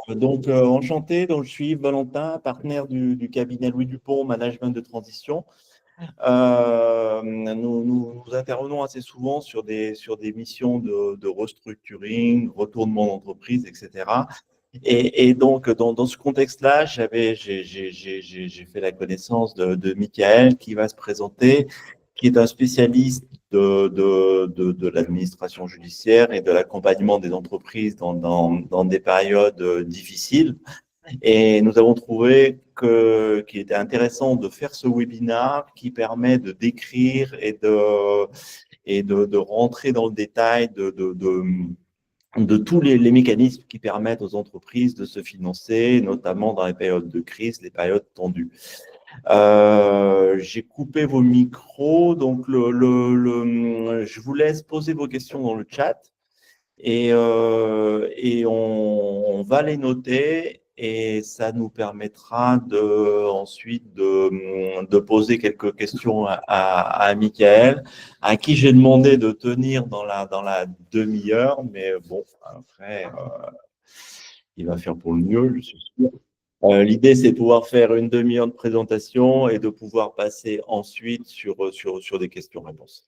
Enchanté, donc, je suis Yves Valentin, partenaire du cabinet Louis Dupont, Management de Transition. Nous intervenons assez souvent sur des missions de restructuring, retournement d'entreprise, etc. Et donc, dans ce contexte-là, j'ai fait la connaissance de Michael qui va se présenter, qui est un spécialiste de l'administration judiciaire et de l'accompagnement des entreprises dans des périodes difficiles. Et nous avons trouvé qu'il était intéressant de faire ce webinaire qui permet de décrire et de rentrer dans le détail de tous les mécanismes qui permettent aux entreprises de se financer, notamment dans les périodes de crise, les périodes tendues. J'ai coupé vos micros, donc je vous laisse poser vos questions dans le chat et on va les noter et ça nous permettra ensuite de poser quelques questions à Michael, à qui j'ai demandé de tenir dans la demi-heure, mais bon, après, il va faire pour le mieux, je suis sûr. L'idée, c'est de pouvoir faire une demi-heure de présentation et de pouvoir passer ensuite sur des questions-réponses.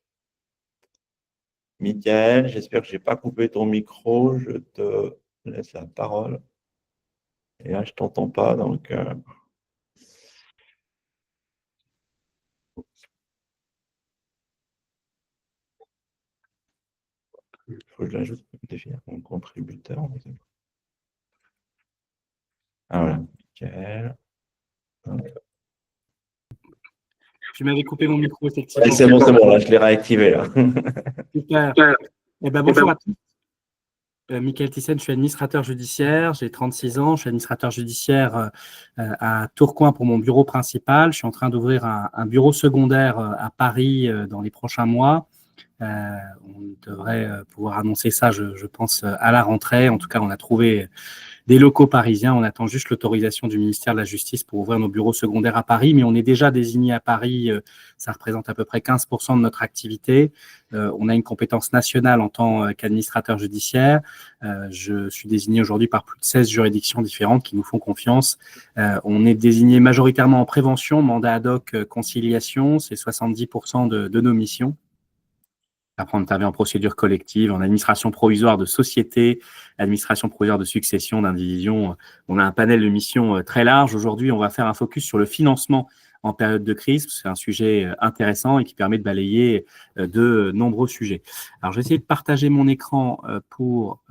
Michael, j'espère que je n'ai pas coupé ton micro. Je te laisse la parole. Et là, je ne t'entends pas, donc… Il faut que je l'ajoute, définir mon contributeur. Ah voilà, Michael. Tu m'avais coupé mon micro, effectivement. C'est bon, là, je l'ai réactivé. Là. Super. Bonjour à tous. Michael Thyssen, je suis administrateur judiciaire, j'ai 36 ans, je suis administrateur judiciaire à Tourcoing pour mon bureau principal. Je suis en train d'ouvrir un bureau secondaire à Paris dans les prochains mois. On devrait pouvoir annoncer ça, je pense, à la rentrée. En tout cas, on a trouvé des locaux parisiens. On attend juste l'autorisation du ministère de la Justice pour ouvrir nos bureaux secondaires à Paris, mais on est déjà désigné à Paris. Ça représente à peu près 15% de notre activité. On a une compétence nationale en tant qu'administrateur judiciaire. Je suis désigné aujourd'hui par plus de 16 juridictions différentes qui nous font confiance. On est désigné majoritairement en prévention, mandat ad hoc, conciliation, c'est 70% de nos missions. Après, on intervient en procédure collective, en administration provisoire de société, administration provisoire de succession, d'indivision. On a un panel de missions très large. Aujourd'hui, on va faire un focus sur le financement en période de crise. C'est un sujet intéressant et qui permet de balayer de nombreux sujets. Alors, je vais essayer de partager mon écran pour…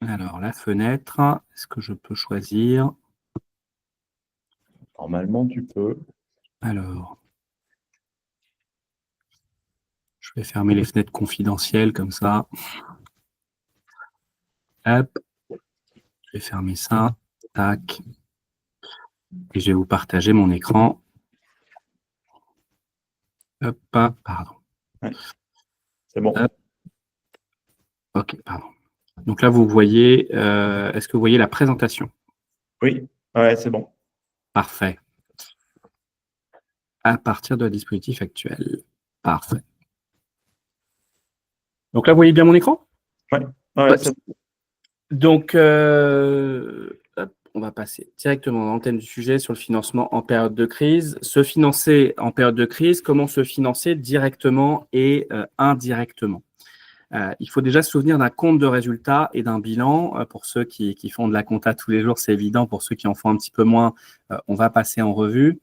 Alors, la fenêtre, est-ce que je peux choisir? Normalement, tu peux. Alors, je vais fermer les fenêtres confidentielles comme ça. Hop, je vais fermer ça. Tac. Et je vais vous partager mon écran. Hop, pardon. Ouais. C'est bon. Hop. Ok, pardon. Donc là, vous voyez, est-ce que vous voyez la présentation? Oui, ouais, c'est bon. Parfait. À partir de dispositif actuel. Parfait. Donc là, vous voyez bien mon écran? Oui, ouais, c'est bon. Donc, hop, on va passer directement dans le thème du sujet sur le financement en période de crise. Se financer en période de crise, comment se financer directement et indirectement? Il faut déjà se souvenir d'un compte de résultats et d'un bilan. Pour ceux qui font de la compta tous les jours, c'est évident. Pour ceux qui en font un petit peu moins, on va passer en revue.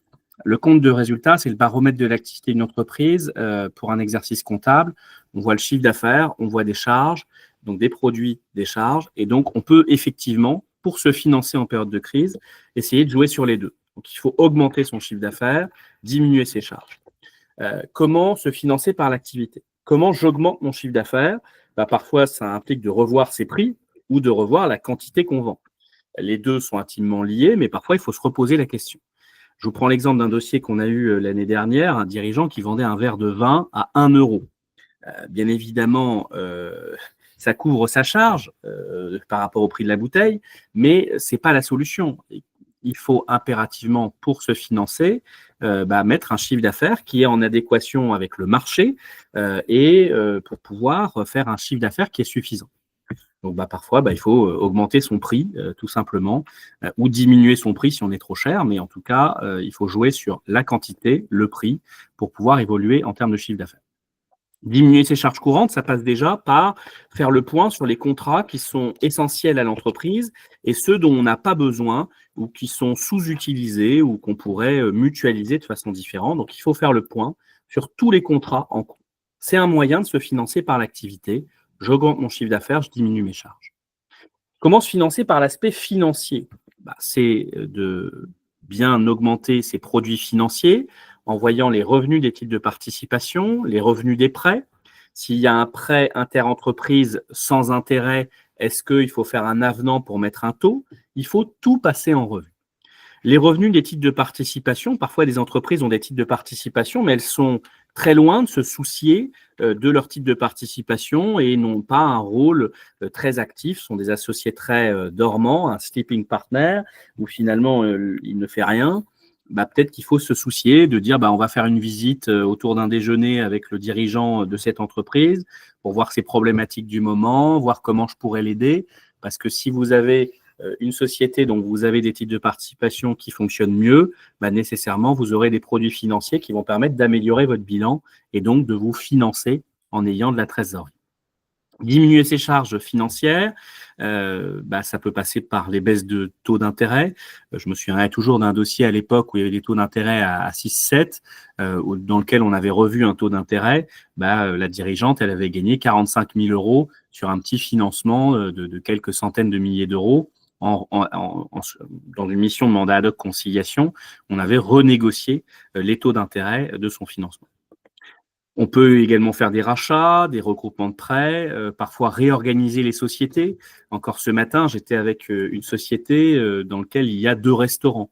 Le compte de résultats, c'est le baromètre de l'activité d'une entreprise pour un exercice comptable. On voit le chiffre d'affaires, on voit des charges, donc des produits, des charges. Et donc, on peut effectivement, pour se financer en période de crise, essayer de jouer sur les deux. Donc, il faut augmenter son chiffre d'affaires, diminuer ses charges. Comment se financer par l'activité? Comment j'augmente mon chiffre d'affaires? Parfois, ça implique de revoir ses prix ou de revoir la quantité qu'on vend. Les deux sont intimement liés, mais parfois, il faut se reposer la question. Je vous prends l'exemple d'un dossier qu'on a eu l'année dernière, un dirigeant qui vendait un verre de vin à 1 euro. Bien évidemment, ça couvre sa charge par rapport au prix de la bouteille, mais ce n'est pas la solution. Il faut impérativement, pour se financer, mettre un chiffre d'affaires qui est en adéquation avec le marché pour pouvoir faire un chiffre d'affaires qui est suffisant. Donc, parfois, il faut augmenter son prix, tout simplement, ou diminuer son prix si on est trop cher. Mais en tout cas, il faut jouer sur la quantité, le prix, pour pouvoir évoluer en termes de chiffre d'affaires. Diminuer ses charges courantes, ça passe déjà par faire le point sur les contrats qui sont essentiels à l'entreprise et ceux dont on n'a pas besoin ou qui sont sous-utilisés ou qu'on pourrait mutualiser de façon différente. Donc, il faut faire le point sur tous les contrats en cours. C'est un moyen de se financer par l'activité. J'augmente mon chiffre d'affaires, je diminue mes charges. Comment se financer par l'aspect financier? C'est de bien augmenter ses produits financiers en voyant les revenus des titres de participation, les revenus des prêts. S'il y a un prêt interentreprise sans intérêt, est-ce qu'il faut faire un avenant pour mettre un taux? Il faut tout passer en revue. Les revenus des titres de participation, parfois des entreprises ont des titres de participation, mais elles sont très loin de se soucier de leur titre de participation et n'ont pas un rôle très actif, sont des associés très dormants, un sleeping partner, où finalement il ne fait rien. Peut-être qu'il faut se soucier de dire on va faire une visite autour d'un déjeuner avec le dirigeant de cette entreprise pour voir ses problématiques du moment, voir comment je pourrais l'aider. Parce que si vous avez une société dont vous avez des titres de participation qui fonctionnent mieux, nécessairement, vous aurez des produits financiers qui vont permettre d'améliorer votre bilan et donc de vous financer en ayant de la trésorerie. Diminuer ses charges financières, ça peut passer par les baisses de taux d'intérêt. Je me souviens toujours d'un dossier à l'époque où il y avait des taux d'intérêt à 6-7, dans lequel on avait revu un taux d'intérêt. La dirigeante, elle avait gagné 45 000 € sur un petit financement de quelques centaines de milliers d'euros. Dans une mission de mandat ad hoc conciliation, on avait renégocié les taux d'intérêt de son financement. On peut également faire des rachats, des regroupements de prêts, parfois réorganiser les sociétés. Encore ce matin, j'étais avec une société dans laquelle il y a 2 restaurants.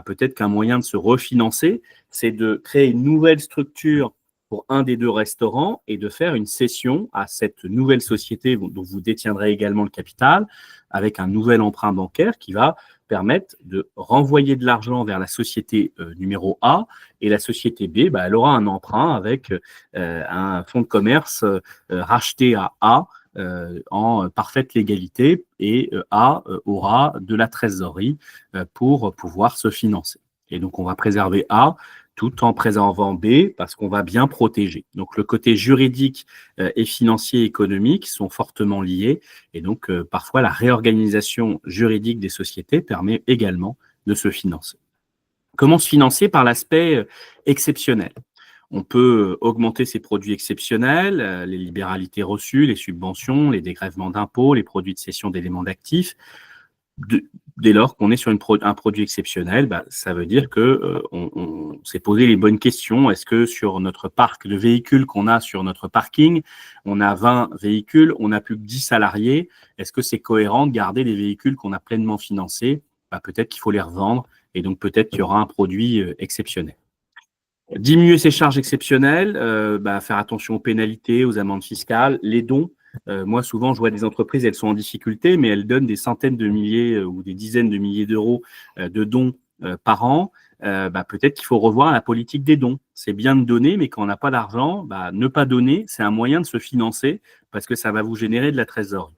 Peut-être qu'un moyen de se refinancer, c'est de créer une nouvelle structure pour un des 2 restaurants et de faire une cession à cette nouvelle société dont vous détiendrez également le capital avec un nouvel emprunt bancaire qui va permettre de renvoyer de l'argent vers la société numéro A et la société B, elle aura un emprunt avec un fonds de commerce racheté à A en parfaite légalité et A aura de la trésorerie pour pouvoir se financer. Et donc, on va préserver A tout en préservant B parce qu'on va bien protéger. Donc, le côté juridique et financier et économique sont fortement liés et donc parfois la réorganisation juridique des sociétés permet également de se financer. Comment se financer? Par l'aspect exceptionnel. On peut augmenter ses produits exceptionnels, les libéralités reçues, les subventions, les dégrèvements d'impôts, les produits de cession d'éléments d'actifs. Dès lors qu'on est sur un produit exceptionnel, ça veut dire qu'on s'est posé les bonnes questions. Est-ce que sur notre parc de véhicules qu'on a sur notre parking, on a 20 véhicules, on n'a plus que 10 salariés? Est-ce que c'est cohérent de garder des véhicules qu'on a pleinement financés? Peut-être qu'il faut les revendre et donc peut-être qu'il y aura un produit exceptionnel. Diminuer ses charges exceptionnelles, faire attention aux pénalités, aux amendes fiscales, les dons. Moi, souvent, je vois des entreprises, elles sont en difficulté, mais elles donnent des centaines de milliers ou des dizaines de milliers d'euros de dons par an. Peut-être qu'il faut revoir la politique des dons. C'est bien de donner, mais quand on n'a pas d'argent, ne pas donner, c'est un moyen de se financer parce que ça va vous générer de la trésorerie.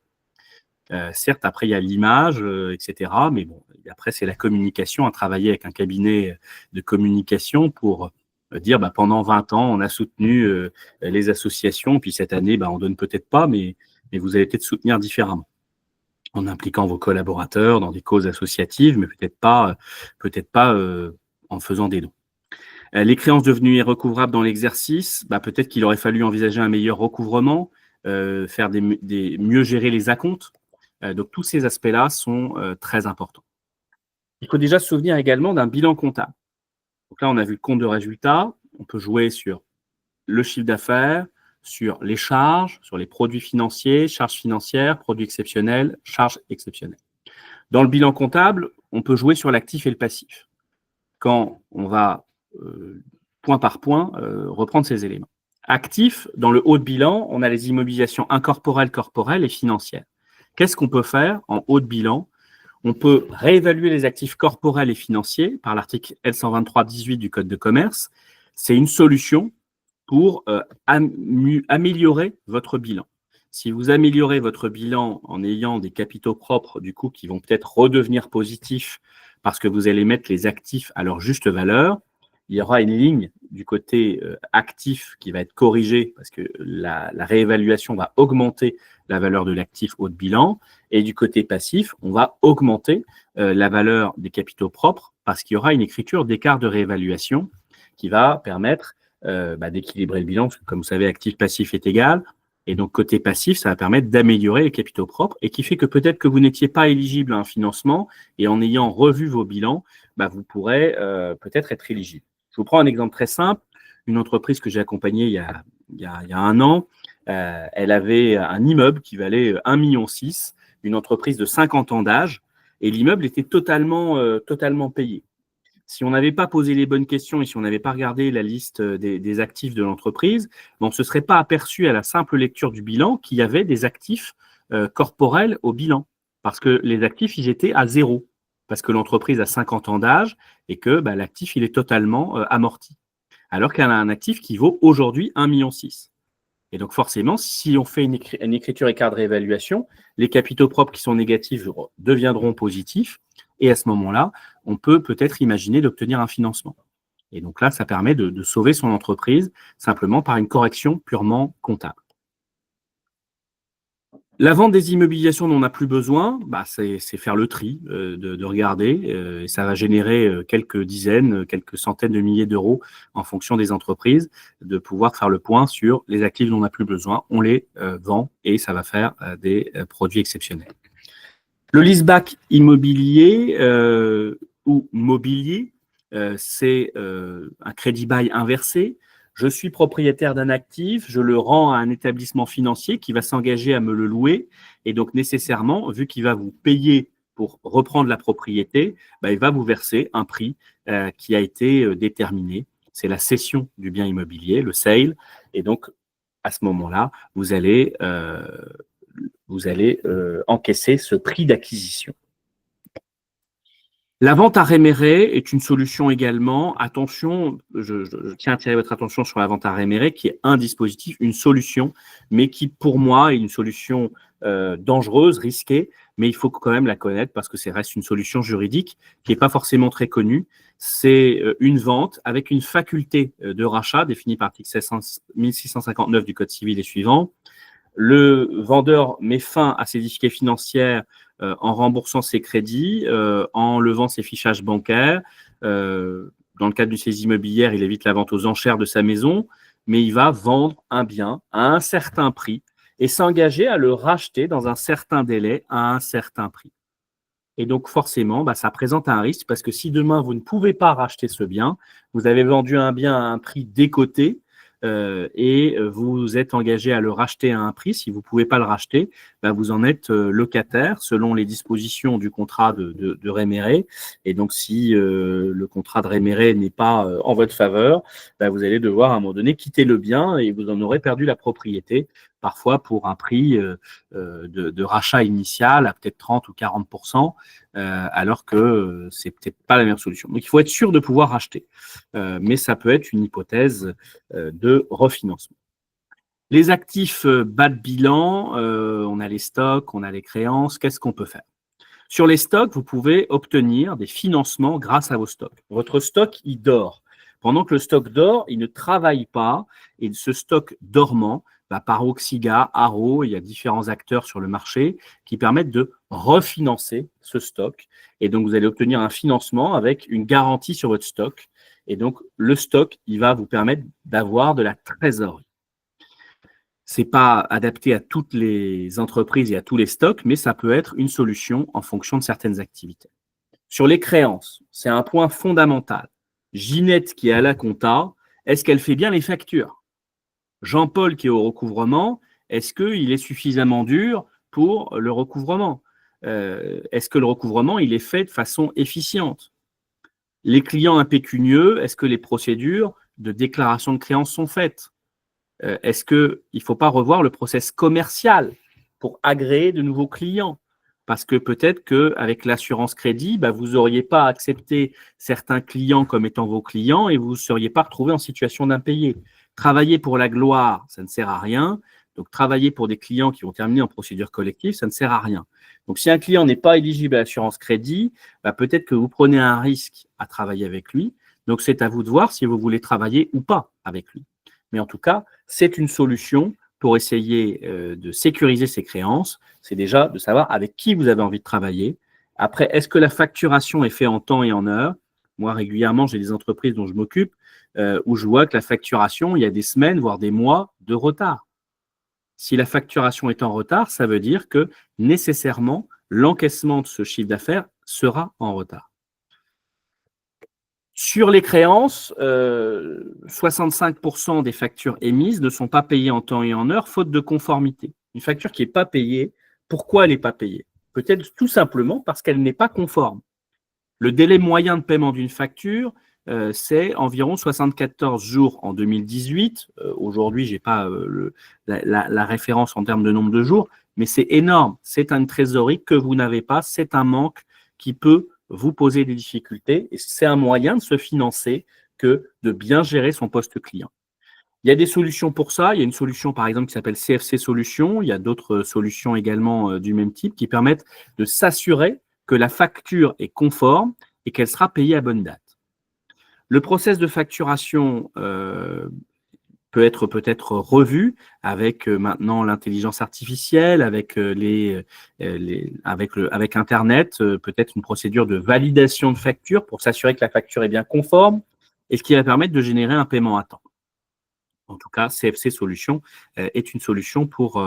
Certes, après, il y a l'image, etc. Mais bon, après, c'est la communication, à travailler avec un cabinet de communication pour dire pendant 20 ans, on a soutenu les associations, puis cette année, on donne peut-être pas, mais vous allez peut-être soutenir différemment, en impliquant vos collaborateurs dans des causes associatives, mais peut-être pas en faisant des dons. Les créances devenues irrecouvrables dans l'exercice, peut-être qu'il aurait fallu envisager un meilleur recouvrement, faire mieux gérer les acomptes. Donc tous ces aspects-là sont très importants. Il faut déjà se souvenir également d'un bilan comptable. Donc là, on a vu le compte de résultat. On peut jouer sur le chiffre d'affaires, sur les charges, sur les produits financiers, charges financières, produits exceptionnels, charges exceptionnelles. Dans le bilan comptable, on peut jouer sur l'actif et le passif. Quand on va point par point reprendre ces éléments. Actif, dans le haut de bilan, on a les immobilisations incorporelles, corporelles et financières. Qu'est-ce qu'on peut faire en haut de bilan? On peut réévaluer les actifs corporels et financiers par l'article L123-18 du Code de commerce. C'est une solution pour améliorer votre bilan. Si vous améliorez votre bilan en ayant des capitaux propres, du coup, qui vont peut-être redevenir positifs parce que vous allez mettre les actifs à leur juste valeur, il y aura une ligne du côté actif qui va être corrigée parce que la réévaluation va augmenter la valeur de l'actif haut de bilan. Et du côté passif, on va augmenter la valeur des capitaux propres parce qu'il y aura une écriture d'écart de réévaluation qui va permettre d'équilibrer le bilan. Parce que, comme vous savez, actif-passif est égal. Et donc, côté passif, ça va permettre d'améliorer les capitaux propres et qui fait que peut-être que vous n'étiez pas éligible à un financement et en ayant revu vos bilans, vous pourrez peut-être être éligible. Je vous prends un exemple très simple. Une entreprise que j'ai accompagnée il y a 1 an, elle avait un immeuble qui valait 1,6 million, une entreprise de 50 ans d'âge, et l'immeuble était totalement payé. Si on n'avait pas posé les bonnes questions et si on n'avait pas regardé la liste des actifs de l'entreprise, on ne se serait pas aperçu à la simple lecture du bilan qu'il y avait des actifs corporels au bilan. Parce que les actifs, ils étaient à 0. Parce que l'entreprise a 50 ans d'âge et que l'actif, il est totalement amorti. Alors qu'elle a un actif qui vaut aujourd'hui 1,6 million. Et donc forcément, si on fait une écriture écart de réévaluation, les capitaux propres qui sont négatifs deviendront positifs. Et à ce moment-là, on peut peut-être imaginer d'obtenir un financement. Et donc là, ça permet de sauver son entreprise simplement par une correction purement comptable. La vente des immobilisations dont on n'a plus besoin, c'est faire le tri, de regarder. Et ça va générer quelques dizaines, quelques centaines de milliers d'euros en fonction des entreprises, de pouvoir faire le point sur les actifs dont on n'a plus besoin. On les vend et ça va faire des produits exceptionnels. Le leaseback immobilier ou mobilier, c'est un crédit bail inversé. Je suis propriétaire d'un actif, je le rends à un établissement financier qui va s'engager à me le louer. Et donc, nécessairement, vu qu'il va vous payer pour reprendre la propriété, il va vous verser un prix qui a été déterminé. C'est la cession du bien immobilier, le sale. Et donc, à ce moment-là, vous allez encaisser ce prix d'acquisition. La vente à réméré est une solution également. Attention, je tiens à attirer votre attention sur la vente à réméré, qui est un dispositif, une solution, mais qui, pour moi, est une solution dangereuse, risquée, mais il faut quand même la connaître parce que ça reste une solution juridique qui n'est pas forcément très connue. C'est une vente avec une faculté de rachat définie par l'article 1659 du Code civil et suivant. Le vendeur met fin à ses difficultés financières en remboursant ses crédits, en levant ses fichages bancaires. Dans le cadre d'une saisie immobilière, il évite la vente aux enchères de sa maison, mais il va vendre un bien à un certain prix et s'engager à le racheter dans un certain délai à un certain prix. Et donc, forcément, ça présente un risque parce que si demain, vous ne pouvez pas racheter ce bien, vous avez vendu un bien à un prix décoté, et vous êtes engagé à le racheter à un prix. Si vous ne pouvez pas le racheter, vous en êtes locataire selon les dispositions du contrat de réméré. Et donc, si le contrat de réméré n'est pas en votre faveur, vous allez devoir à un moment donné quitter le bien et vous en aurez perdu la propriété, parfois pour un prix de rachat initial à peut-être 30 ou 40%, alors que c'est peut-être pas la meilleure solution. Donc, il faut être sûr de pouvoir racheter. Mais ça peut être une hypothèse de refinancement. Les actifs bas de bilan, on a les stocks, on a les créances. Qu'est-ce qu'on peut faire? Sur les stocks, vous pouvez obtenir des financements grâce à vos stocks. Votre stock, il dort. Pendant que le stock dort, il ne travaille pas et ce stock dormant, par Oxiga, Haro, il y a différents acteurs sur le marché qui permettent de refinancer ce stock. Et donc, vous allez obtenir un financement avec une garantie sur votre stock. Et donc, le stock, il va vous permettre d'avoir de la trésorerie. Ce n'est pas adapté à toutes les entreprises et à tous les stocks, mais ça peut être une solution en fonction de certaines activités. Sur les créances, c'est un point fondamental. Ginette qui est à la compta, est-ce qu'elle fait bien les factures? Jean-Paul qui est au recouvrement, est-ce qu'il est suffisamment dur pour le recouvrement? Est-ce que le recouvrement, il est fait de façon efficiente? Les clients impécunieux, est-ce que les procédures de déclaration de créances sont faites? Est-ce qu'il ne faut pas revoir le process commercial pour agréer de nouveaux clients? parce que peut-être qu'avec l'assurance crédit, vous n'auriez pas accepté certains clients comme étant vos clients et vous ne seriez pas retrouvé en situation d'impayé. Travailler pour la gloire, ça ne sert à rien. Donc, travailler pour des clients qui vont terminer en procédure collective, ça ne sert à rien. Donc, si un client n'est pas éligible à l'assurance crédit, peut-être que vous prenez un risque à travailler avec lui. Donc, c'est à vous de voir si vous voulez travailler ou pas avec lui. Mais en tout cas, c'est une solution pour essayer de sécuriser ses créances. C'est déjà de savoir avec qui vous avez envie de travailler. Après, est-ce que la facturation est faite en temps et en heure? Moi, régulièrement, j'ai des entreprises dont je m'occupe où je vois que la facturation, il y a des semaines, voire des mois de retard. Si la facturation est en retard, ça veut dire que nécessairement, l'encaissement de ce chiffre d'affaires sera en retard. Sur les créances, 65% des factures émises ne sont pas payées en temps et en heure, faute de conformité. Une facture qui n'est pas payée, pourquoi elle n'est pas payée? Peut-être tout simplement parce qu'elle n'est pas conforme. Le délai moyen de paiement d'une facture, c'est environ 74 jours en 2018. Aujourd'hui, je n'ai pas la référence en termes de nombre de jours, mais c'est énorme. C'est une trésorerie que vous n'avez pas, c'est un manque qui peut vous poser des difficultés et c'est un moyen de se financer que de bien gérer son poste client. Il y a des solutions pour ça. Il y a une solution, par exemple, qui s'appelle CFC Solutions. Il y a d'autres solutions également du même type qui permettent de s'assurer que la facture est conforme et qu'elle sera payée à bonne date. Le process de facturation peut être peut-être revu avec maintenant l'intelligence artificielle, avec avec Internet, peut-être une procédure de validation de facture pour s'assurer que la facture est bien conforme et ce qui va permettre de générer un paiement à temps. En tout cas, CFC Solutions est une solution pour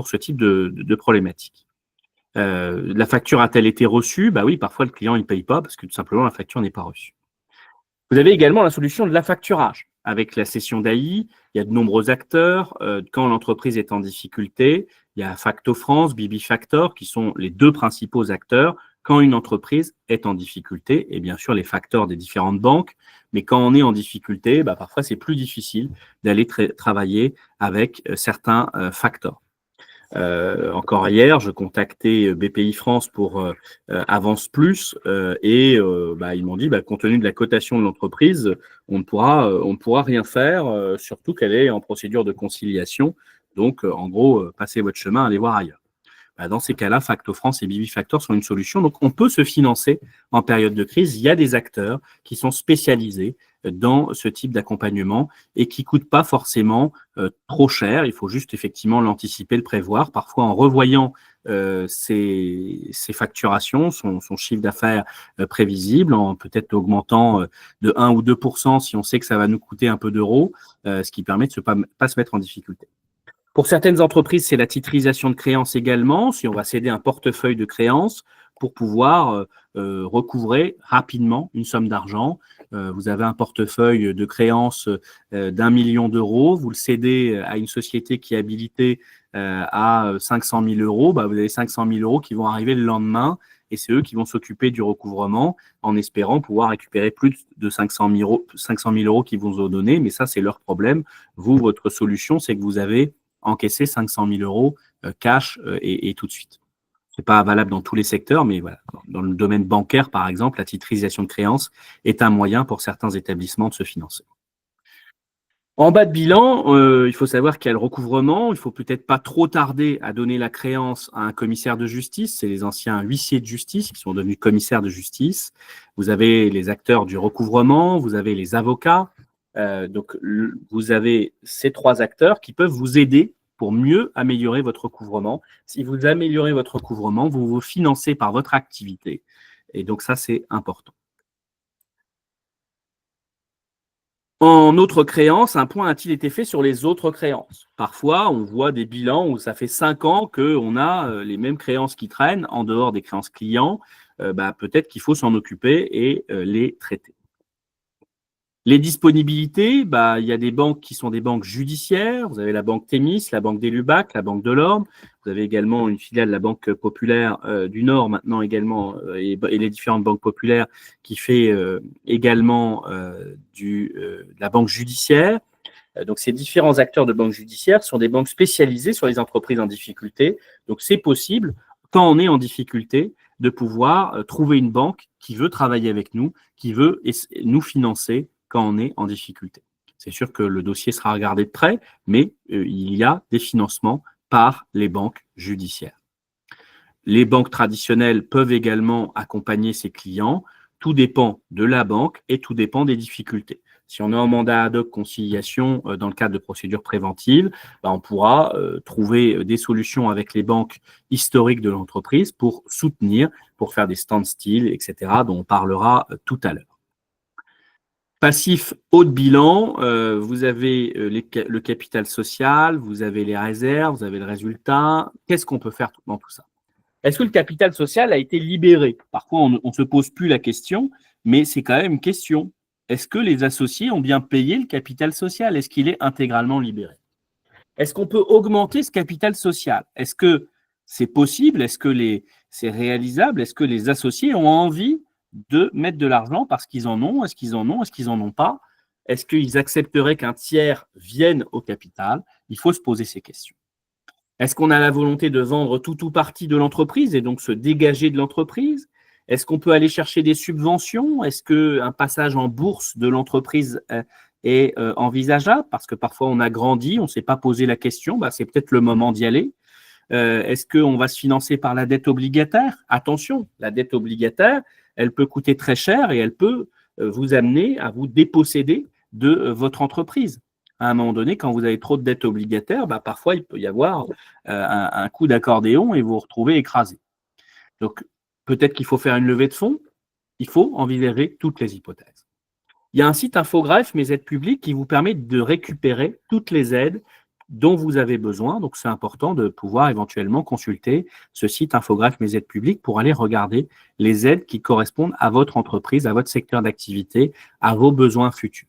ce type de problématique. La facture a-t-elle été reçue? Oui, parfois le client ne paye pas parce que tout simplement la facture n'est pas reçue. Vous avez également la solution de l'affacturage. Avec la cession d'AI, il y a de nombreux acteurs. Quand l'entreprise est en difficulté, il y a Facto France, Bibi Factor, qui sont les deux principaux acteurs. Quand une entreprise est en difficulté, et bien sûr les facteurs des différentes banques, mais quand on est en difficulté, parfois c'est plus difficile d'aller travailler avec certains factors. Encore hier, je contactais BPI France pour Avance Plus et ils m'ont dit, compte tenu de la cotation de l'entreprise, on ne pourra rien faire, surtout qu'elle est en procédure de conciliation. Donc, en gros, passez votre chemin, allez voir ailleurs. Dans ces cas-là, Facto France et Bibi Factor sont une solution. Donc, on peut se financer en période de crise. Il y a des acteurs qui sont spécialisés dans ce type d'accompagnement et qui ne coûtent pas forcément trop cher. Il faut juste effectivement l'anticiper, le prévoir. Parfois, en revoyant ses facturations, son chiffre d'affaires prévisible, en peut-être augmentant de 1 ou 2% si on sait que ça va nous coûter un peu d'euros, ce qui permet de ne pas se mettre en difficulté. Pour certaines entreprises, c'est la titrisation de créances également, si on va céder un portefeuille de créances pour pouvoir recouvrer rapidement une somme d'argent. Vous avez un portefeuille de créances d'1 million d'euros, vous le cédez à une société qui est habilitée à 500 000 euros, vous avez 500 000 euros qui vont arriver le lendemain et c'est eux qui vont s'occuper du recouvrement en espérant pouvoir récupérer plus de 500 000 euros qu'ils vous ont donné, mais ça, c'est leur problème. Vous, votre solution, c'est que vous avez encaissé 500 000 euros cash et tout de suite. Ce n'est pas valable dans tous les secteurs, mais voilà. Dans le domaine bancaire, par exemple, la titrisation de créances est un moyen pour certains établissements de se financer. En bas de bilan, il faut savoir qu'il y a le recouvrement. Il ne faut peut-être pas trop tarder à donner la créance à un commissaire de justice. C'est les anciens huissiers de justice qui sont devenus commissaires de justice. Vous avez les acteurs du recouvrement, vous avez les avocats. Donc, vous avez ces trois acteurs qui peuvent vous aider pour mieux améliorer votre recouvrement. Si vous améliorez votre recouvrement, vous vous financez par votre activité. Et donc, ça, c'est important. En autres créances, un point a-t-il été fait sur les autres créances? Parfois, on voit des bilans où ça fait 5 ans qu'on a les mêmes créances qui traînent en dehors des créances clients. Peut-être qu'il faut s'en occuper et les traiter. Les disponibilités, il y a des banques qui sont des banques judiciaires. Vous avez la banque Thémis, la banque des Lubac, la banque de l'Orne. Vous avez également une filiale de la Banque Populaire du Nord maintenant également et les différentes banques populaires qui fait également de la banque judiciaire. Donc, ces différents acteurs de banque judiciaire sont des banques spécialisées sur les entreprises en difficulté. Donc, c'est possible quand on est en difficulté, de pouvoir trouver une banque qui veut travailler avec nous, qui veut nous financer quand on est en difficulté. C'est sûr que le dossier sera regardé de près, mais il y a des financements par les banques judiciaires. Les banques traditionnelles peuvent également accompagner ses clients. Tout dépend de la banque et tout dépend des difficultés. Si on est en mandat ad hoc conciliation dans le cadre de procédures préventives, on pourra trouver des solutions avec les banques historiques de l'entreprise pour soutenir, pour faire des standstill, etc., dont on parlera tout à l'heure. Passif haut de bilan, vous avez le capital social, vous avez les réserves, vous avez le résultat. Qu'est-ce qu'on peut faire dans tout ça? Est-ce que le capital social a été libéré? Parfois, on ne se pose plus la question, mais c'est quand même une question. Est-ce que les associés ont bien payé le capital social? Est-ce qu'il est intégralement libéré? Est-ce qu'on peut augmenter ce capital social? Est-ce que c'est possible? Est-ce que c'est réalisable? Est-ce que les associés ont envie de mettre de l'argent parce qu'ils en ont? Est-ce qu'ils en ont? Est-ce qu'ils n'en ont pas? Est-ce qu'ils accepteraient qu'un tiers vienne au capital? Il faut se poser ces questions. Est-ce qu'on a la volonté de vendre tout ou partie de l'entreprise et donc se dégager de l'entreprise? Est-ce qu'on peut aller chercher des subventions? Est-ce qu'un passage en bourse de l'entreprise est envisageable? Parce que parfois, on a grandi, on ne s'est pas posé la question, c'est peut-être le moment d'y aller. Est-ce qu'on va se financer par la dette obligataire? Attention, la dette obligataire, elle peut coûter très cher et elle peut vous amener à vous déposséder de votre entreprise. À un moment donné, quand vous avez trop de dettes obligataires, parfois, il peut y avoir un coup d'accordéon et vous vous retrouvez écrasé. Donc, peut-être qu'il faut faire une levée de fonds. Il faut envisager toutes les hypothèses. Il y a un site Infogreffe, Mes aides publiques, qui vous permet de récupérer toutes les aides dont vous avez besoin. Donc, c'est important de pouvoir éventuellement consulter ce site Infogreffe, Mes aides publiques pour aller regarder les aides qui correspondent à votre entreprise, à votre secteur d'activité, à vos besoins futurs.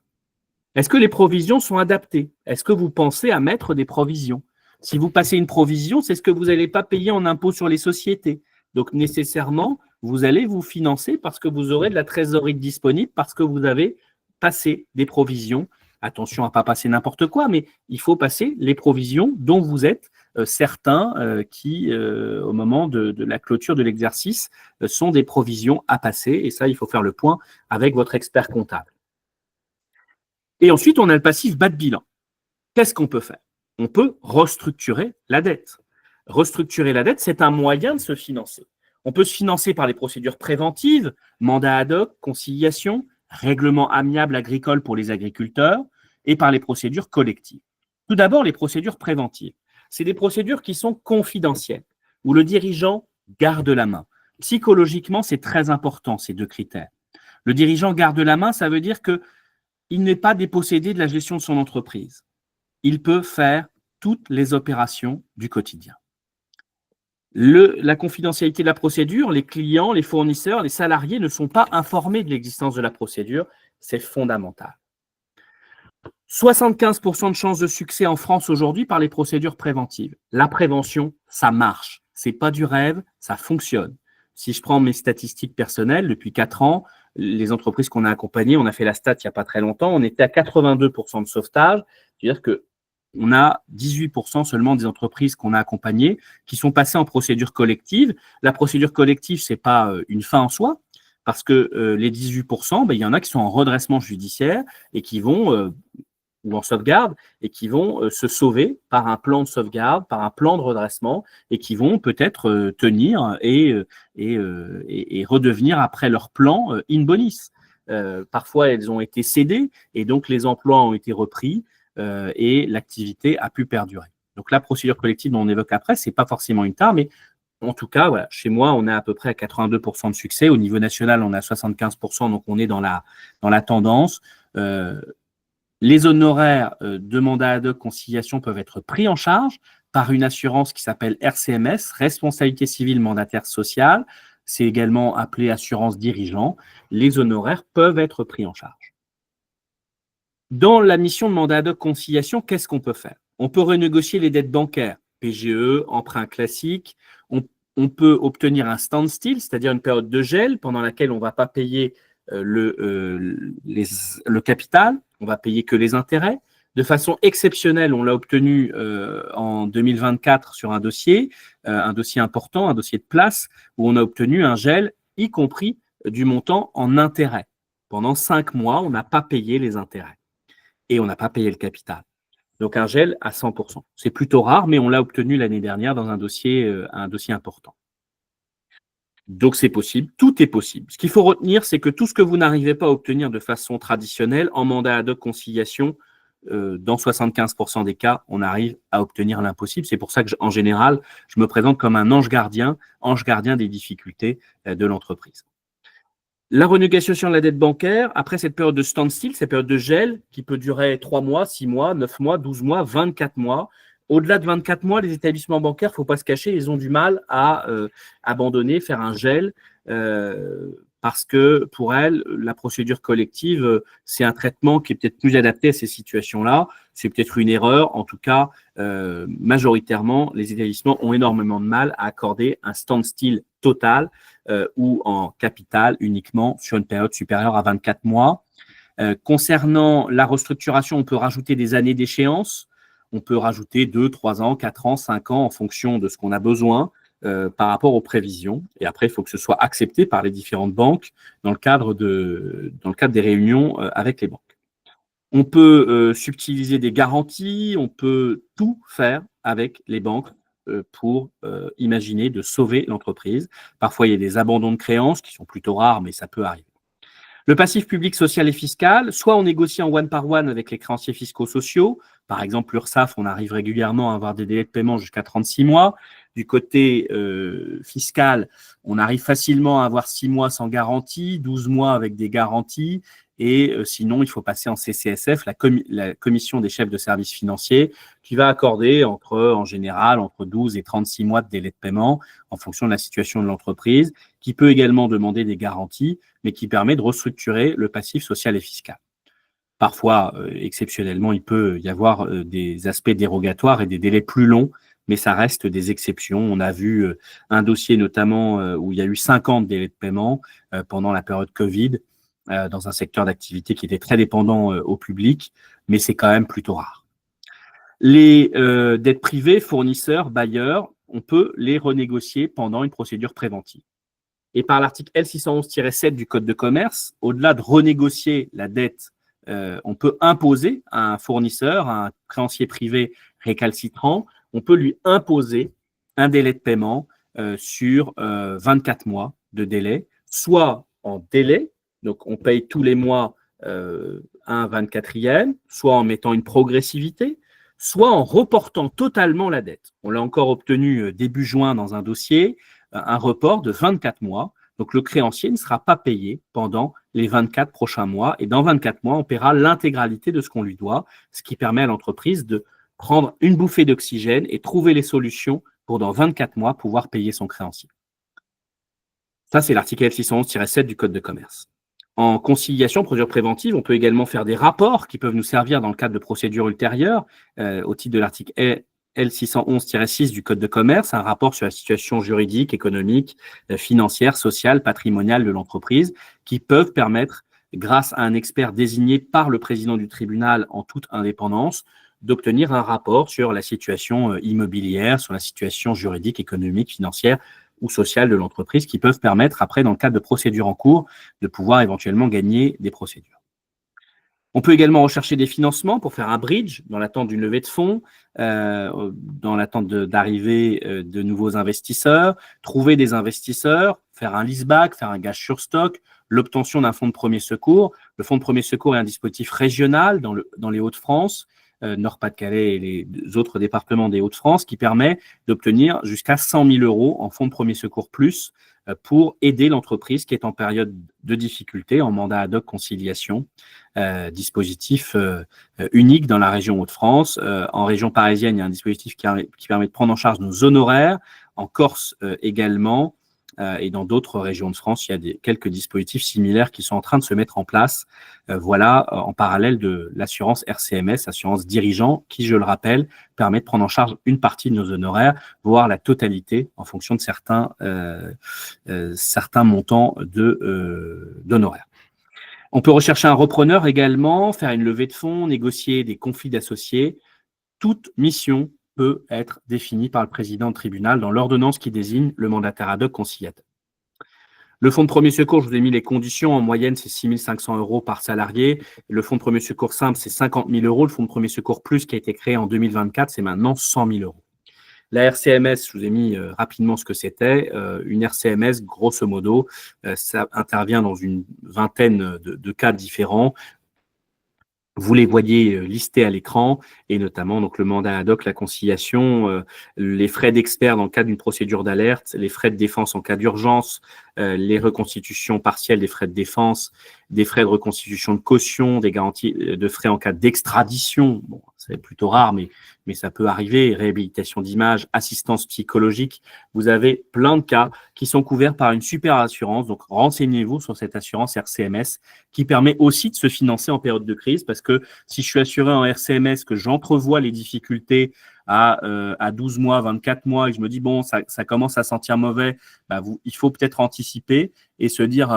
Est-ce que les provisions sont adaptées? Est-ce que vous pensez à mettre des provisions? Si vous passez une provision, c'est ce que vous n'allez pas payer en impôt sur les sociétés. Donc, nécessairement, vous allez vous financer parce que vous aurez de la trésorerie disponible, parce que vous avez passé des provisions. Attention à ne pas passer n'importe quoi, mais il faut passer les provisions dont vous êtes certains qui, au moment de la clôture de l'exercice, sont des provisions à passer. Et ça, il faut faire le point avec votre expert comptable. Et ensuite, on a le passif bas de bilan. Qu'est-ce qu'on peut faire? On peut restructurer la dette. Restructurer la dette, c'est un moyen de se financer. On peut se financer par les procédures préventives, mandat ad hoc, conciliation, règlement amiable agricole pour les agriculteurs et par les procédures collectives. Tout d'abord, les procédures préventives. C'est des procédures qui sont confidentielles, où le dirigeant garde la main. Psychologiquement, c'est très important, ces deux critères. Le dirigeant garde la main, ça veut dire qu'il n'est pas dépossédé de la gestion de son entreprise. Il peut faire toutes les opérations du quotidien. La confidentialité de la procédure, les clients, les fournisseurs, les salariés ne sont pas informés de l'existence de la procédure. C'est fondamental. 75% de chances de succès en France aujourd'hui par les procédures préventives. La prévention, ça marche. Ce n'est pas du rêve, ça fonctionne. Si je prends mes statistiques personnelles, depuis 4 ans, les entreprises qu'on a accompagnées, on a fait la stat il n'y a pas très longtemps, on était à 82% de sauvetage. C'est-à-dire qu'on a 18% seulement des entreprises qu'on a accompagnées qui sont passées en procédure collective. La procédure collective, ce n'est pas une fin en soi, parce que les 18%, il y en a qui sont en redressement judiciaire et qui vont, ou en sauvegarde, et qui vont se sauver par un plan de sauvegarde, par un plan de redressement, et qui vont peut-être tenir et redevenir après leur plan in bonis. Parfois, elles ont été cédées, et donc les emplois ont été repris, et l'activité a pu perdurer. Donc la procédure collective dont on évoque après, ce n'est pas forcément une tare, mais en tout cas, voilà, chez moi, on est à peu près à 82% de succès. Au niveau national, on est à 75%, donc on est dans la tendance. Les honoraires de mandat ad hoc conciliation peuvent être pris en charge par une assurance qui s'appelle RCMS, Responsabilité civile mandataire sociale. C'est également appelé assurance dirigeant. Les honoraires peuvent être pris en charge. Dans la mission de mandat ad hoc conciliation, qu'est-ce qu'on peut faire? On peut renégocier les dettes bancaires, PGE, emprunt classique. On peut obtenir un standstill, c'est-à-dire une période de gel pendant laquelle on ne va pas payer le capital, on va payer que les intérêts. De façon exceptionnelle, on l'a obtenu en 2024 sur un dossier important, un dossier de place, où on a obtenu un gel, y compris du montant en intérêt. Pendant 5 mois, on n'a pas payé les intérêts et on n'a pas payé le capital. Donc un gel à 100%. C'est plutôt rare, mais on l'a obtenu l'année dernière dans un dossier important. Donc c'est possible, tout est possible. Ce qu'il faut retenir, c'est que tout ce que vous n'arrivez pas à obtenir de façon traditionnelle, en mandat ad hoc conciliation, dans 75% des cas, on arrive à obtenir l'impossible. C'est pour ça que, en général, je me présente comme un ange gardien des difficultés de l'entreprise. La renégociation de la dette bancaire, après cette période de standstill, cette période de gel qui peut durer 3 mois, 6 mois, 9 mois, 12 mois, 24 mois. Au-delà de 24 mois, les établissements bancaires, il ne faut pas se cacher, ils ont du mal à abandonner, faire un gel, parce que pour elles, la procédure collective, c'est un traitement qui est peut-être plus adapté à ces situations-là. C'est peut-être une erreur. En tout cas, majoritairement, les établissements ont énormément de mal à accorder un standstill total ou en capital uniquement sur une période supérieure à 24 mois. Concernant la restructuration, on peut rajouter des années d'échéance. On peut rajouter 2, 3 ans, 4 ans, 5 ans en fonction de ce qu'on a besoin par rapport aux prévisions. Et après, il faut que ce soit accepté par les différentes banques dans le cadre des réunions avec les banques. On peut subtiliser des garanties, on peut tout faire avec les banques pour imaginer de sauver l'entreprise. Parfois, il y a des abandons de créances qui sont plutôt rares, mais ça peut arriver. Le passif public social et fiscal, soit on négocie en one par one avec les créanciers fiscaux sociaux. Par exemple, l'URSSAF, on arrive régulièrement à avoir des délais de paiement jusqu'à 36 mois. Du côté fiscal, on arrive facilement à avoir 6 mois sans garantie, 12 mois avec des garanties. Et sinon, il faut passer en CCSF, la commission des chefs de services financiers, qui va accorder en général entre 12 et 36 mois de délai de paiement en fonction de la situation de l'entreprise, qui peut également demander des garanties, mais qui permet de restructurer le passif social et fiscal. Parfois, exceptionnellement, il peut y avoir des aspects dérogatoires et des délais plus longs, mais ça reste des exceptions. On a vu un dossier notamment où il y a eu 5 ans de délai de paiement pendant la période Covid, dans un secteur d'activité qui était très dépendant au public, mais c'est quand même plutôt rare. Les dettes privées, fournisseurs, bailleurs, on peut les renégocier pendant une procédure préventive. Et par l'article L611-7 du Code de commerce, au-delà de renégocier la dette, on peut imposer à un fournisseur, à un créancier privé récalcitrant, on peut lui imposer un délai de paiement sur 24 mois de délai, soit en délai, donc on paye tous les mois un 24e, soit en mettant une progressivité, soit en reportant totalement la dette. On l'a encore obtenu début juin dans un dossier, un report de 24 mois. Donc le créancier ne sera pas payé pendant les 24 prochains mois. Et dans 24 mois, on paiera l'intégralité de ce qu'on lui doit, ce qui permet à l'entreprise de prendre une bouffée d'oxygène et trouver les solutions pour dans 24 mois pouvoir payer son créancier. Ça, c'est l'article L611-7 du Code de commerce. En conciliation, procédure préventive, on peut également faire des rapports qui peuvent nous servir dans le cadre de procédures ultérieures, au titre de l'article L611-6 du Code de commerce, un rapport sur la situation juridique, économique, financière, sociale, patrimoniale de l'entreprise, qui peuvent permettre, grâce à un expert désigné par le président du tribunal en toute indépendance, d'obtenir un rapport sur la situation immobilière, sur la situation juridique, économique, financière ou sociale de l'entreprise, qui peuvent permettre, après, dans le cadre de procédures en cours, de pouvoir éventuellement gagner des procédures. On peut également rechercher des financements pour faire un bridge dans l'attente d'une levée de fonds, dans l'attente d'arrivée de nouveaux investisseurs, trouver des investisseurs, faire un leaseback, faire un gage sur stock, l'obtention d'un fonds de premier secours. Le fonds de premier secours est un dispositif régional dans les Hauts-de-France, Nord-Pas-de-Calais et les autres départements des Hauts-de-France, qui permet d'obtenir jusqu'à 100 000 € en fonds de premier secours plus pour aider l'entreprise qui est en période de difficulté, en mandat ad hoc conciliation, dispositif unique dans la région Hauts-de-France. En région parisienne, il y a un dispositif qui permet de prendre en charge nos honoraires, en Corse également, et dans d'autres régions de France, il y a quelques dispositifs similaires qui sont en train de se mettre en place, en parallèle de l'assurance RCMS, assurance dirigeant, qui, je le rappelle, permet de prendre en charge une partie de nos honoraires, voire la totalité en fonction de certains montants d'honoraires. On peut rechercher un repreneur également, faire une levée de fonds, négocier des conflits d'associés. Toute mission peut être définie par le président du tribunal dans l'ordonnance qui désigne le mandataire ad hoc conciliateur. Le fonds de premier secours, je vous ai mis les conditions. En moyenne, c'est 6 500 € par salarié. Le fonds de premier secours simple, c'est 50 000 €. Le fonds de premier secours plus, qui a été créé en 2024, c'est maintenant 100 000 €. La RCMS, je vous ai mis rapidement ce que c'était. Une RCMS, grosso modo, ça intervient dans une vingtaine de cas différents. Vous les voyez listés à l'écran, et notamment donc le mandat ad hoc, la conciliation, les frais d'expert dans le cadre d'une procédure d'alerte, les frais de défense en cas d'urgence, les reconstitutions partielles des frais de défense, des frais de reconstitution de caution, des garanties de frais en cas d'extradition. Bon, c'est plutôt rare, mais ça peut arriver. Réhabilitation d'image, assistance psychologique. Vous avez plein de cas qui sont couverts par une super assurance. Donc, renseignez-vous sur cette assurance RCMS qui permet aussi de se financer en période de crise, parce que si je suis assuré en RCMS, que j'entrevois les difficultés à 12 mois, 24 mois, et je me dis, bon, ça commence à sentir mauvais, il faut peut-être anticiper et se dire,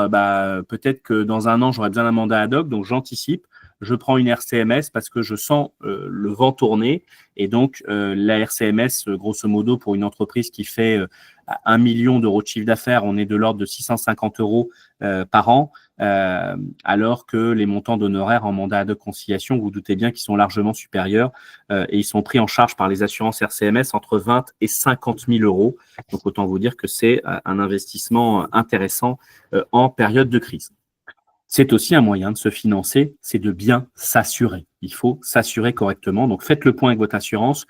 peut-être que dans un an, j'aurai besoin d'un mandat ad hoc, donc j'anticipe, je prends une RCMS parce que je sens le vent tourner, et donc la RCMS, grosso modo, pour une entreprise qui fait 1 million d'euros de chiffre d'affaires, on est de l'ordre de 650 € par an, alors que les montants d'honoraires en mandat ad hoc conciliation, vous vous doutez bien qu'ils sont largement supérieurs, et ils sont pris en charge par les assurances RCMS entre 20 et 50 000 €. Donc, autant vous dire que c'est un investissement intéressant en période de crise. C'est aussi un moyen de se financer, c'est de bien s'assurer. Il faut s'assurer correctement. Donc, faites le point avec votre assurance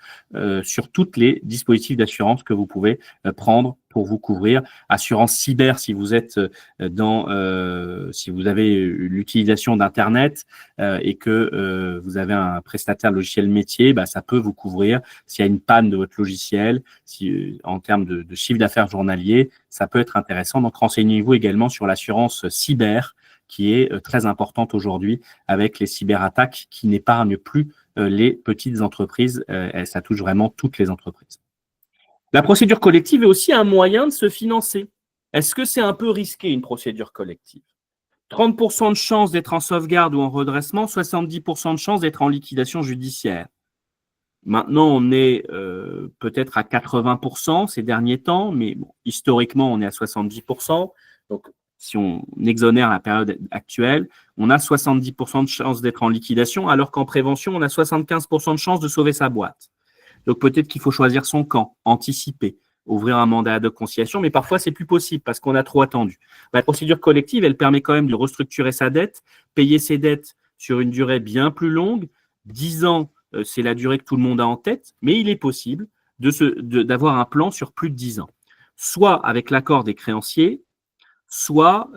sur tous les dispositifs d'assurance que vous pouvez prendre pour vous couvrir. Assurance cyber, si vous êtes si vous avez l'utilisation d'Internet et que vous avez un prestataire logiciel métier, ça peut vous couvrir. S'il y a une panne de votre logiciel, en termes de chiffre d'affaires journalier, ça peut être intéressant. Donc, renseignez-vous également sur l'assurance cyber, qui est très importante aujourd'hui avec les cyberattaques qui n'épargnent plus les petites entreprises. Ça touche vraiment toutes les entreprises. La procédure collective est aussi un moyen de se financer. Est-ce que c'est un peu risqué, une procédure collective ? 30% de chances d'être en sauvegarde ou en redressement, 70% de chances d'être en liquidation judiciaire. Maintenant, on est peut-être à 80% ces derniers temps, mais bon, historiquement, on est à 70%. Donc, si on exonère la période actuelle, on a 70% de chances d'être en liquidation, alors qu'en prévention, on a 75% de chances de sauver sa boîte. Donc, peut-être qu'il faut choisir son camp, anticiper, ouvrir un mandat ad hoc conciliation, mais parfois, c'est plus possible parce qu'on a trop attendu. La procédure collective, elle permet quand même de restructurer sa dette, payer ses dettes sur une durée bien plus longue. 10 ans, c'est la durée que tout le monde a en tête, mais il est possible d'avoir un plan sur plus de 10 ans, soit avec l'accord des créanciers, soit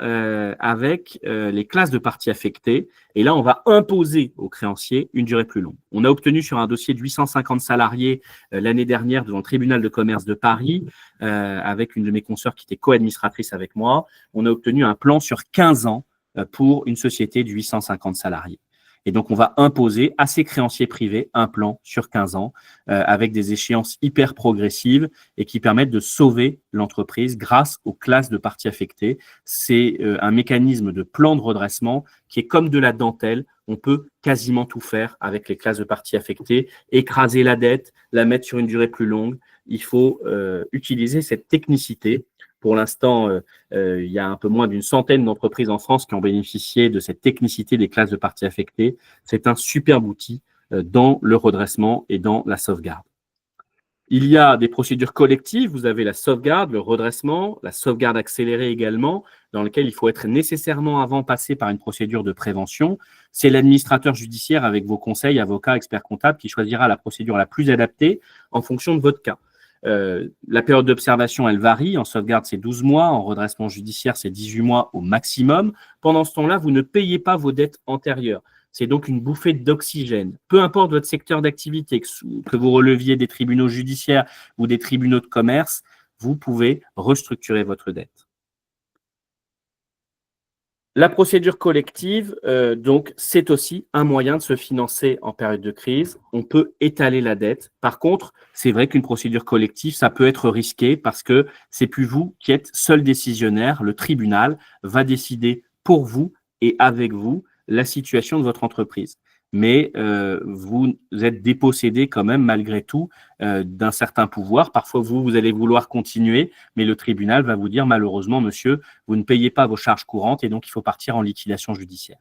avec les classes de parties affectées. Et là, on va imposer aux créanciers une durée plus longue. On a obtenu sur un dossier de 850 salariés l'année dernière devant le tribunal de commerce de Paris, avec une de mes consoeurs qui était co-administratrice avec moi, on a obtenu un plan sur 15 ans pour une société de 850 salariés. Et donc, on va imposer à ces créanciers privés un plan sur 15 ans avec des échéances hyper progressives et qui permettent de sauver l'entreprise grâce aux classes de parties affectées. C'est un mécanisme de plan de redressement qui est comme de la dentelle. On peut quasiment tout faire avec les classes de parties affectées, écraser la dette, la mettre sur une durée plus longue. Il faut utiliser cette technicité. Pour l'instant, il y a un peu moins d'une centaine d'entreprises en France qui ont bénéficié de cette technicité des classes de parties affectées. C'est un superbe outil dans le redressement et dans la sauvegarde. Il y a des procédures collectives. Vous avez la sauvegarde, le redressement, la sauvegarde accélérée également, dans lequel il faut être nécessairement avant passé par une procédure de prévention. C'est l'administrateur judiciaire avec vos conseils, avocats, experts comptables, qui choisira la procédure la plus adaptée en fonction de votre cas. La période d'observation, elle varie. En sauvegarde, c'est 12 mois. En redressement judiciaire, c'est 18 mois au maximum. Pendant ce temps-là, vous ne payez pas vos dettes antérieures. C'est donc une bouffée d'oxygène. Peu importe votre secteur d'activité, que vous releviez des tribunaux judiciaires ou des tribunaux de commerce, vous pouvez restructurer votre dette. La procédure collective, donc, c'est aussi un moyen de se financer en période de crise. On peut étaler la dette. Par contre, c'est vrai qu'une procédure collective, ça peut être risqué parce que c'est plus vous qui êtes seul décisionnaire. Le tribunal va décider pour vous et avec vous. la situation de votre entreprise. Mais vous êtes dépossédé quand même, malgré tout, d'un certain pouvoir. Parfois, vous allez vouloir continuer, mais le tribunal va vous dire, malheureusement, monsieur, vous ne payez pas vos charges courantes et donc il faut partir en liquidation judiciaire.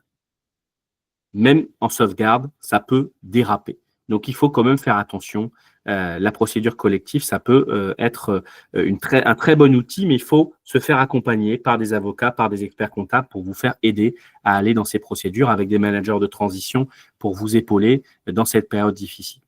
Même en sauvegarde, ça peut déraper. Donc, il faut quand même faire attention. La procédure collective, ça peut être un très bon outil, mais il faut se faire accompagner par des avocats, par des experts comptables pour vous faire aider à aller dans ces procédures avec des managers de transition pour vous épauler dans cette période difficile.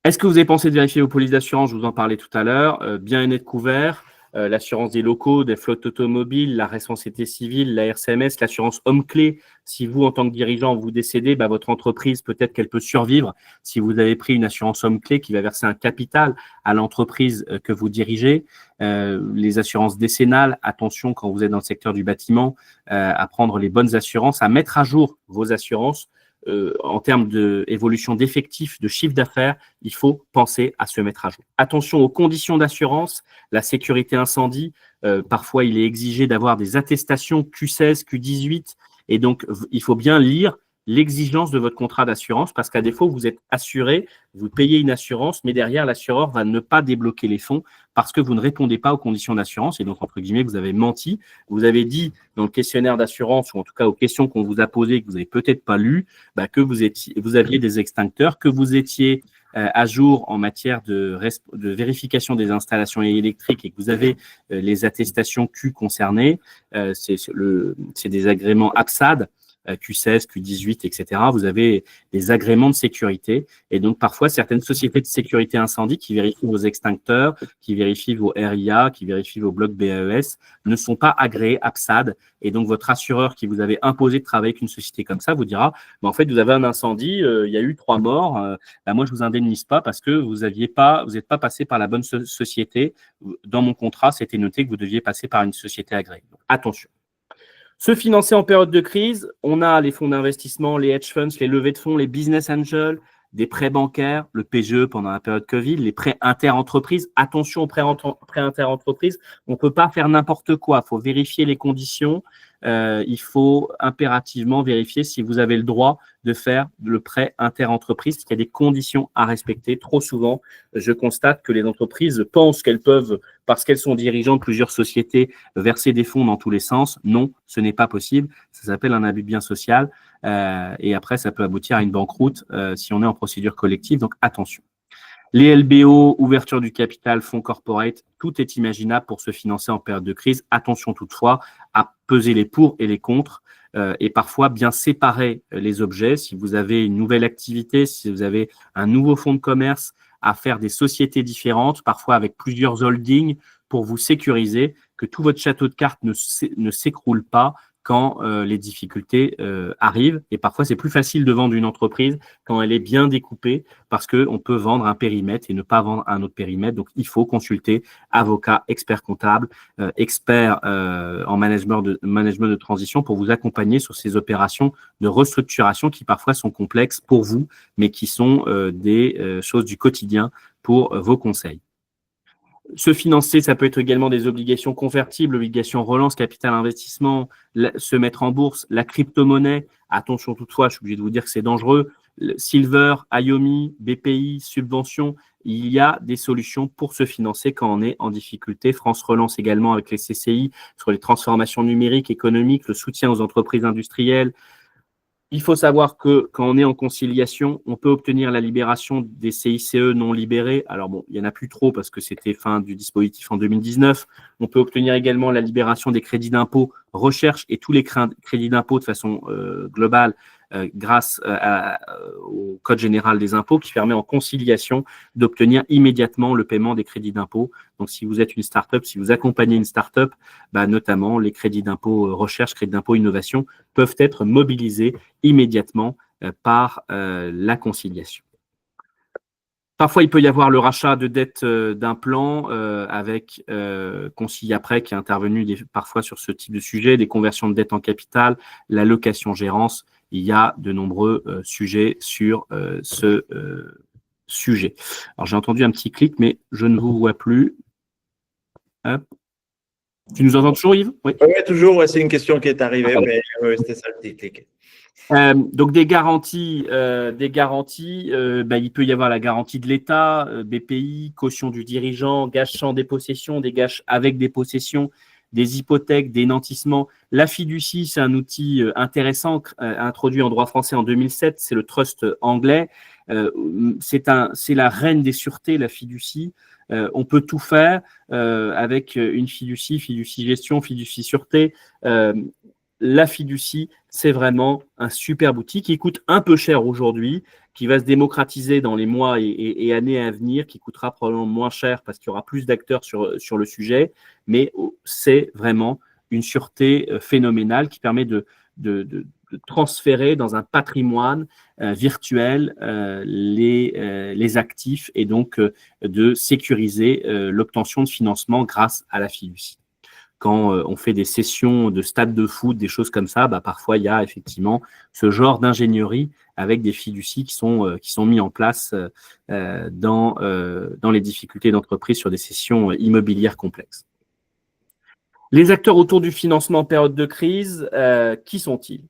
Est-ce que vous avez pensé de vérifier vos polices d'assurance? Je vous en parlais tout à l'heure. Bien et net couvert. L'assurance des locaux, des flottes automobiles, la responsabilité civile, la RCMS, l'assurance homme-clé. Si vous, en tant que dirigeant, vous décédez, votre entreprise, peut-être qu'elle peut survivre si vous avez pris une assurance homme-clé qui va verser un capital à l'entreprise que vous dirigez. Les assurances décennales, attention quand vous êtes dans le secteur du bâtiment, à prendre les bonnes assurances, à mettre à jour vos assurances. En termes d'évolution d'effectifs, de chiffre d'affaires, il faut penser à se mettre à jour. Attention aux conditions d'assurance, la sécurité incendie. Parfois, il est exigé d'avoir des attestations Q16, Q18. Et donc, il faut bien lire l'exigence de votre contrat d'assurance parce qu'à défaut, vous êtes assuré, vous payez une assurance, mais derrière, l'assureur va ne pas débloquer les fonds parce que vous ne répondez pas aux conditions d'assurance. Et donc, entre guillemets, vous avez menti. Vous avez dit dans le questionnaire d'assurance, ou en tout cas aux questions qu'on vous a posées, que vous n'avez peut-être pas lues, que vous aviez des extincteurs, que vous étiez à jour en matière de vérification des installations électriques et que vous avez les attestations Q concernées. C'est des agréments APSAD. Q16, Q18, etc. Vous avez des agréments de sécurité. Et donc, parfois, certaines sociétés de sécurité incendie qui vérifient vos extincteurs, qui vérifient vos RIA, qui vérifient vos blocs BAES, ne sont pas agréés APSAD. Et donc, votre assureur qui vous avait imposé de travailler avec une société comme ça vous dira, en fait, vous avez un incendie, il y a eu 3 morts, moi, je ne vous indemnise pas parce que vous n'êtes pas passé par la bonne société. Dans mon contrat, c'était noté que vous deviez passer par une société agréée. Donc, attention. Se financer en période de crise, on a les fonds d'investissement, les hedge funds, les levées de fonds, les business angels, des prêts bancaires, le PGE pendant la période Covid, les prêts inter-entreprises. Attention aux prêts inter-entreprises, on ne peut pas faire n'importe quoi. Il faut vérifier les conditions. Il faut impérativement vérifier si vous avez le droit de faire le prêt inter-entreprise, qu'il y a des conditions à respecter. Trop souvent, je constate que les entreprises pensent qu'elles peuvent, parce qu'elles sont dirigeantes de plusieurs sociétés, verser des fonds dans tous les sens. Non, ce n'est pas possible. Ça s'appelle un abus de bien social. Et après, ça peut aboutir à une banqueroute si on est en procédure collective. Donc, attention. Les LBO, ouverture du capital, fonds corporate, tout est imaginable pour se financer en période de crise. Attention toutefois à peser les pour et les contre et parfois bien séparer les objets. Si vous avez une nouvelle activité, si vous avez un nouveau fonds de commerce, à faire des sociétés différentes, parfois avec plusieurs holdings pour vous sécuriser que tout votre château de cartes ne s'écroule pas quand les difficultés arrivent. Et parfois, c'est plus facile de vendre une entreprise quand elle est bien découpée parce qu'on peut vendre un périmètre et ne pas vendre un autre périmètre. Donc, il faut consulter avocat, expert comptable, expert en management de transition pour vous accompagner sur ces opérations de restructuration qui parfois sont complexes pour vous, mais qui sont des choses du quotidien pour vos conseils. Se financer, ça peut être également des obligations convertibles, obligations relance, capital investissement, se mettre en bourse, la crypto-monnaie. Attention toutefois, je suis obligé de vous dire que c'est dangereux. Silver, IOMI, BPI, subventions, il y a des solutions pour se financer quand on est en difficulté. France Relance également avec les CCI sur les transformations numériques, économiques, le soutien aux entreprises industrielles. Il faut savoir que quand on est en conciliation, on peut obtenir la libération des CICE non libérés. Alors bon, il n'y en a plus trop parce que c'était fin du dispositif en 2019. On peut obtenir également la libération des crédits d'impôt recherche et tous les crédits d'impôt de façon globale grâce au Code général des impôts qui permet en conciliation d'obtenir immédiatement le paiement des crédits d'impôt. Donc, si vous êtes une start-up, si vous accompagnez une start-up, notamment les crédits d'impôt recherche, crédits d'impôt innovation peuvent être mobilisés immédiatement par la conciliation. Parfois, il peut y avoir le rachat de dettes d'un plan avec Conciliaprêt qui est intervenu parfois sur ce type de sujet, des conversions de dettes en capital, la location-gérance. Il y a de nombreux sujets sur ce sujet. Alors, j'ai entendu un petit clic, mais je ne vous vois plus. Hop. Tu nous entends toujours, Yves? Oui. Oui, toujours. Ouais, c'est une question qui est arrivée, mais c'était ça le déclic. Donc des garanties, il peut y avoir la garantie de l'État, BPI, caution du dirigeant, gage sans dépossession, des gages avec dépossession, des hypothèques, des nantissements. La fiducie, c'est un outil intéressant introduit en droit français en 2007, c'est le trust anglais. C'est la reine des sûretés, la fiducie. On peut tout faire avec une fiducie gestion, fiducie sûreté. La fiducie, c'est vraiment un super outil qui coûte un peu cher aujourd'hui, qui va se démocratiser dans les mois et années à venir, qui coûtera probablement moins cher parce qu'il y aura plus d'acteurs sur le sujet, mais c'est vraiment une sûreté phénoménale qui permet de transférer dans un patrimoine virtuel les actifs et donc de sécuriser l'obtention de financement grâce à la fiducie. Quand on fait des sessions de stade de foot, des choses comme ça, parfois il y a effectivement ce genre d'ingénierie avec des fiducies qui sont mis en place dans les difficultés d'entreprise sur des sessions immobilières complexes. Les acteurs autour du financement en période de crise, qui sont-ils?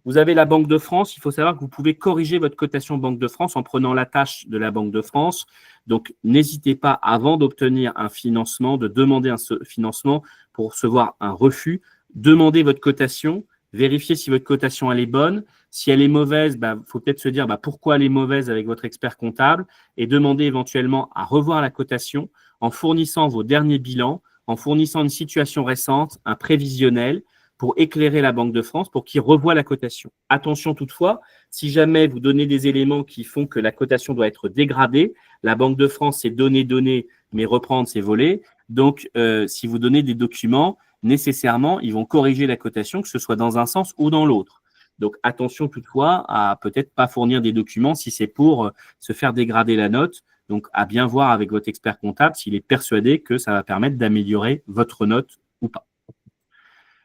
Vous avez la Banque de France. Il faut savoir que vous pouvez corriger votre cotation Banque de France en prenant la tâche de la Banque de France. Donc, n'hésitez pas, avant d'obtenir un financement, de demander un financement pour recevoir un refus. Demandez votre cotation, vérifiez si votre cotation elle est bonne. Si elle est mauvaise, faut peut-être se dire pourquoi elle est mauvaise avec votre expert comptable et demander éventuellement à revoir la cotation en fournissant vos derniers bilans, en fournissant une situation récente, un prévisionnel, pour éclairer la Banque de France pour qu'il revoie la cotation. Attention toutefois, si jamais vous donnez des éléments qui font que la cotation doit être dégradée, la Banque de France, c'est donner, mais reprendre, c'est voler. Donc, si vous donnez des documents, nécessairement, ils vont corriger la cotation, que ce soit dans un sens ou dans l'autre. Donc, attention toutefois à peut-être pas fournir des documents si c'est pour se faire dégrader la note. Donc, à bien voir avec votre expert comptable s'il est persuadé que ça va permettre d'améliorer votre note ou pas.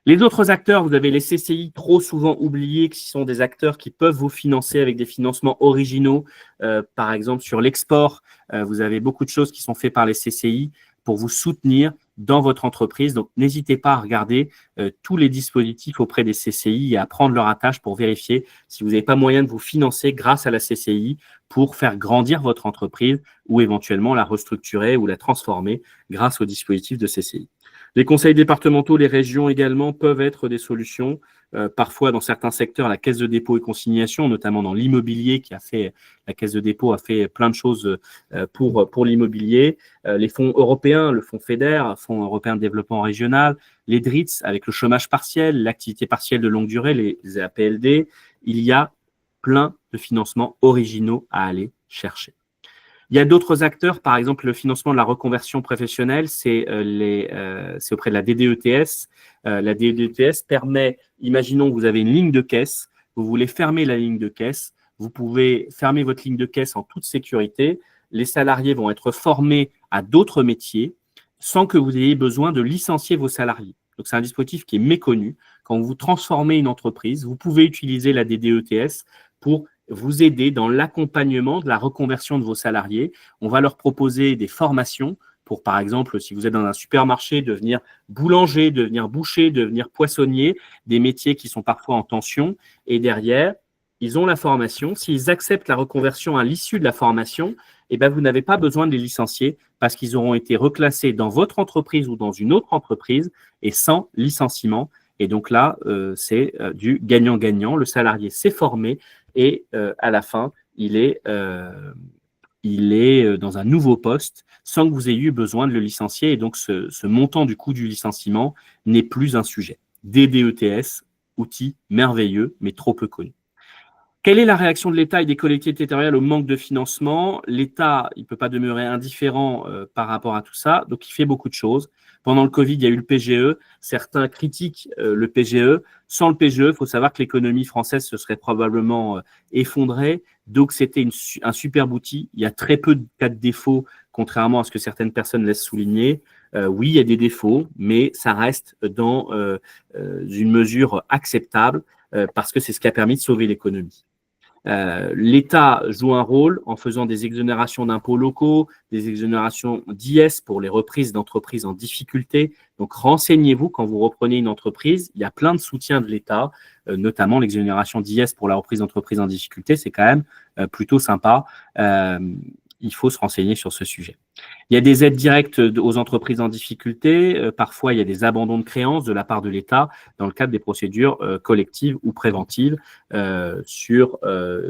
Les autres acteurs, vous avez les CCI trop souvent oubliés, qui sont des acteurs qui peuvent vous financer avec des financements originaux. Par exemple, sur l'export, vous avez beaucoup de choses qui sont faites par les CCI pour vous soutenir dans votre entreprise. Donc, n'hésitez pas à regarder tous les dispositifs auprès des CCI et à prendre leur attache pour vérifier si vous n'avez pas moyen de vous financer grâce à la CCI pour faire grandir votre entreprise ou éventuellement la restructurer ou la transformer grâce au dispositif de CCI. Les conseils départementaux, les régions également peuvent être des solutions. Parfois, dans certains secteurs, la caisse de dépôt et consignation, notamment dans l'immobilier, la caisse de dépôt a fait plein de choses pour l'immobilier. Les fonds européens, le fonds FEDER, Fonds européen de développement régional, les DRITS avec le chômage partiel, l'activité partielle de longue durée, les APLD. Il y a plein de financements originaux à aller chercher. Il y a d'autres acteurs, par exemple le financement de la reconversion professionnelle, c'est auprès de la DDETS. La DDETS permet, imaginons que vous avez une ligne de caisse, vous voulez fermer la ligne de caisse, vous pouvez fermer votre ligne de caisse en toute sécurité. Les salariés vont être formés à d'autres métiers sans que vous ayez besoin de licencier vos salariés. Donc, c'est un dispositif qui est méconnu. Quand vous transformez une entreprise, vous pouvez utiliser la DDETS pour vous aider dans l'accompagnement de la reconversion de vos salariés. On va leur proposer des formations pour, par exemple, si vous êtes dans un supermarché, devenir boulanger, devenir boucher, devenir poissonnier, des métiers qui sont parfois en tension. Et derrière, ils ont la formation. S'ils acceptent la reconversion à l'issue de la formation, vous n'avez pas besoin de les licencier parce qu'ils auront été reclassés dans votre entreprise ou dans une autre entreprise et sans licenciement. Et donc là, c'est du gagnant-gagnant. Le salarié s'est formé et à la fin, il est dans un nouveau poste sans que vous ayez eu besoin de le licencier. Et donc, ce montant du coût du licenciement n'est plus un sujet. DDETS, outil merveilleux, mais trop peu connu. Quelle est la réaction de l'État et des collectivités territoriales au manque de financement? L'État, il ne peut pas demeurer indifférent par rapport à tout ça, donc il fait beaucoup de choses. Pendant le Covid, il y a eu le PGE. Certains critiquent le PGE. Sans le PGE, il faut savoir que l'économie française se serait probablement effondrée. Donc, c'était un superbe outil. Il y a très peu de cas de défaut, contrairement à ce que certaines personnes laissent souligner. Oui, il y a des défauts, mais ça reste dans une mesure acceptable parce que c'est ce qui a permis de sauver l'économie. L'État joue un rôle en faisant des exonérations d'impôts locaux, des exonérations d'IS pour les reprises d'entreprises en difficulté. Donc, renseignez-vous quand vous reprenez une entreprise. Il y a plein de soutiens de l'État, notamment l'exonération d'IS pour la reprise d'entreprises en difficulté. C'est quand même plutôt sympa. Il faut se renseigner sur ce sujet. Il y a des aides directes aux entreprises en difficulté. Parfois, il y a des abandons de créances de la part de l'État dans le cadre des procédures collectives ou préventives sur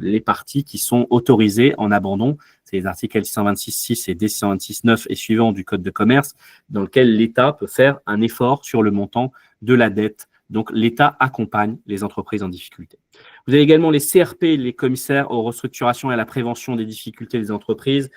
les parties qui sont autorisées en abandon. C'est les articles L626.6 et D626.9 et suivants du Code de commerce, dans lequel l'État peut faire un effort sur le montant de la dette. Donc, l'État accompagne les entreprises en difficulté. Vous avez également les CRP, les commissaires aux restructurations et à la prévention des difficultés des entreprises.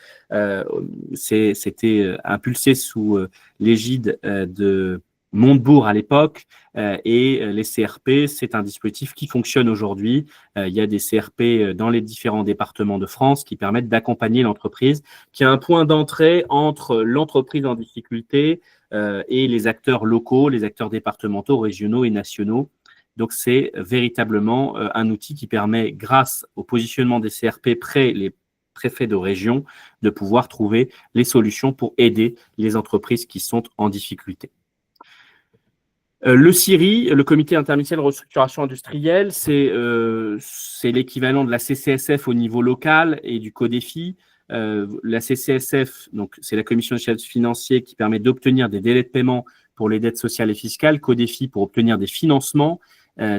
C'était impulsé sous l'égide de Montebourg à l'époque. Et les CRP, c'est un dispositif qui fonctionne aujourd'hui. Il y a des CRP dans les différents départements de France qui permettent d'accompagner l'entreprise, qui a un point d'entrée entre l'entreprise en difficulté et les acteurs locaux, les acteurs départementaux, régionaux et nationaux. Donc, c'est véritablement un outil qui permet, grâce au positionnement des CRP près les préfets de région, de pouvoir trouver les solutions pour aider les entreprises qui sont en difficulté. Le CIRI, le Comité interministériel de restructuration industrielle, c'est l'équivalent de la CCSF au niveau local et du CODEFI. La CCSF, donc c'est la Commission des services financiers qui permet d'obtenir des délais de paiement pour les dettes sociales et fiscales, CODEFI pour obtenir des financements.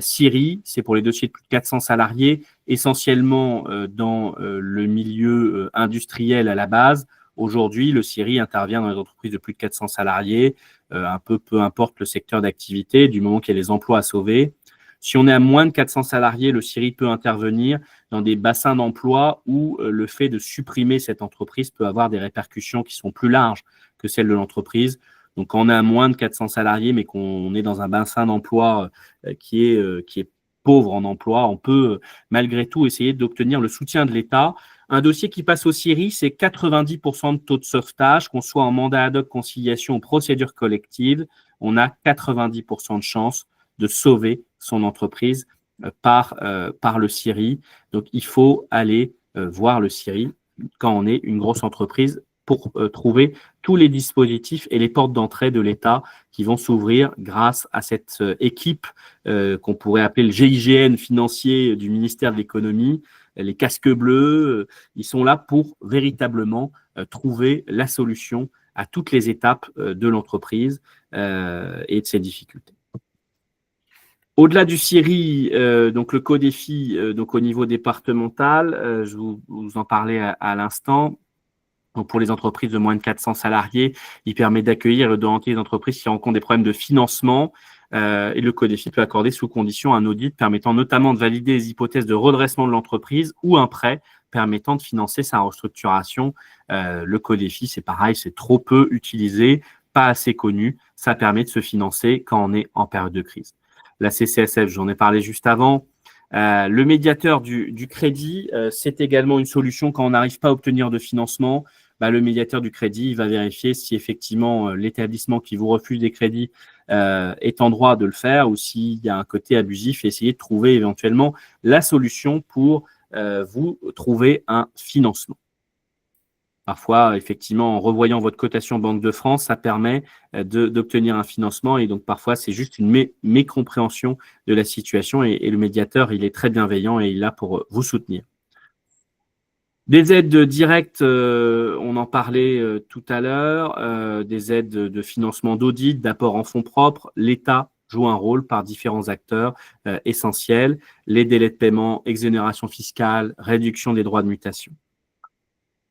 CIRI, c'est pour les dossiers de plus de 400 salariés, essentiellement dans le milieu industriel à la base. Aujourd'hui, le CIRI intervient dans les entreprises de plus de 400 salariés, peu importe le secteur d'activité, du moment qu'il y a les emplois à sauver. Si on est à moins de 400 salariés, le CIRI peut intervenir dans des bassins d'emploi où le fait de supprimer cette entreprise peut avoir des répercussions qui sont plus larges que celles de l'entreprise. Donc, quand on est à moins de 400 salariés, mais qu'on est dans un bassin d'emploi qui est pauvre en emploi, on peut malgré tout essayer d'obtenir le soutien de l'État. Un dossier qui passe au CIRI, c'est 90% de taux de sauvetage, qu'on soit en mandat ad hoc, conciliation ou procédure collective. On a 90% de chances de sauver son entreprise par le CIRI. Donc, il faut aller voir le CIRI quand on est une grosse entreprise pour trouver tous les dispositifs et les portes d'entrée de l'État qui vont s'ouvrir grâce à cette équipe qu'on pourrait appeler le GIGN financier du ministère de l'économie, les casques bleus. Ils sont là pour véritablement trouver la solution à toutes les étapes de l'entreprise et de ses difficultés. Au-delà du CIRI, donc le CODEFI, donc au niveau départemental, je vous en parlais à l'instant. Donc pour les entreprises de moins de 400 salariés, il permet d'accueillir et d'orienter les entreprises qui rencontrent des problèmes de financement. Et le CODEFI peut accorder sous condition un audit permettant notamment de valider les hypothèses de redressement de l'entreprise ou un prêt permettant de financer sa restructuration. Le CODEFI, c'est pareil, c'est trop peu utilisé, pas assez connu. Ça permet de se financer quand on est en période de crise. La CCSF, j'en ai parlé juste avant. Le médiateur du crédit, c'est également une solution quand on n'arrive pas à obtenir de financement. Le médiateur du crédit il va vérifier si effectivement l'établissement qui vous refuse des crédits est en droit de le faire ou s'il y a un côté abusif et essayer de trouver éventuellement la solution pour vous trouver un financement. Parfois, effectivement, en revoyant votre cotation Banque de France, ça permet d'obtenir un financement et donc parfois, c'est juste une mécompréhension de la situation et le médiateur, il est très bienveillant et il est là pour vous soutenir. Des aides directes, on en parlait tout à l'heure, des aides de financement d'audit, d'apport en fonds propres. L'État joue un rôle par différents acteurs essentiels. Les délais de paiement, exonération fiscale, réduction des droits de mutation.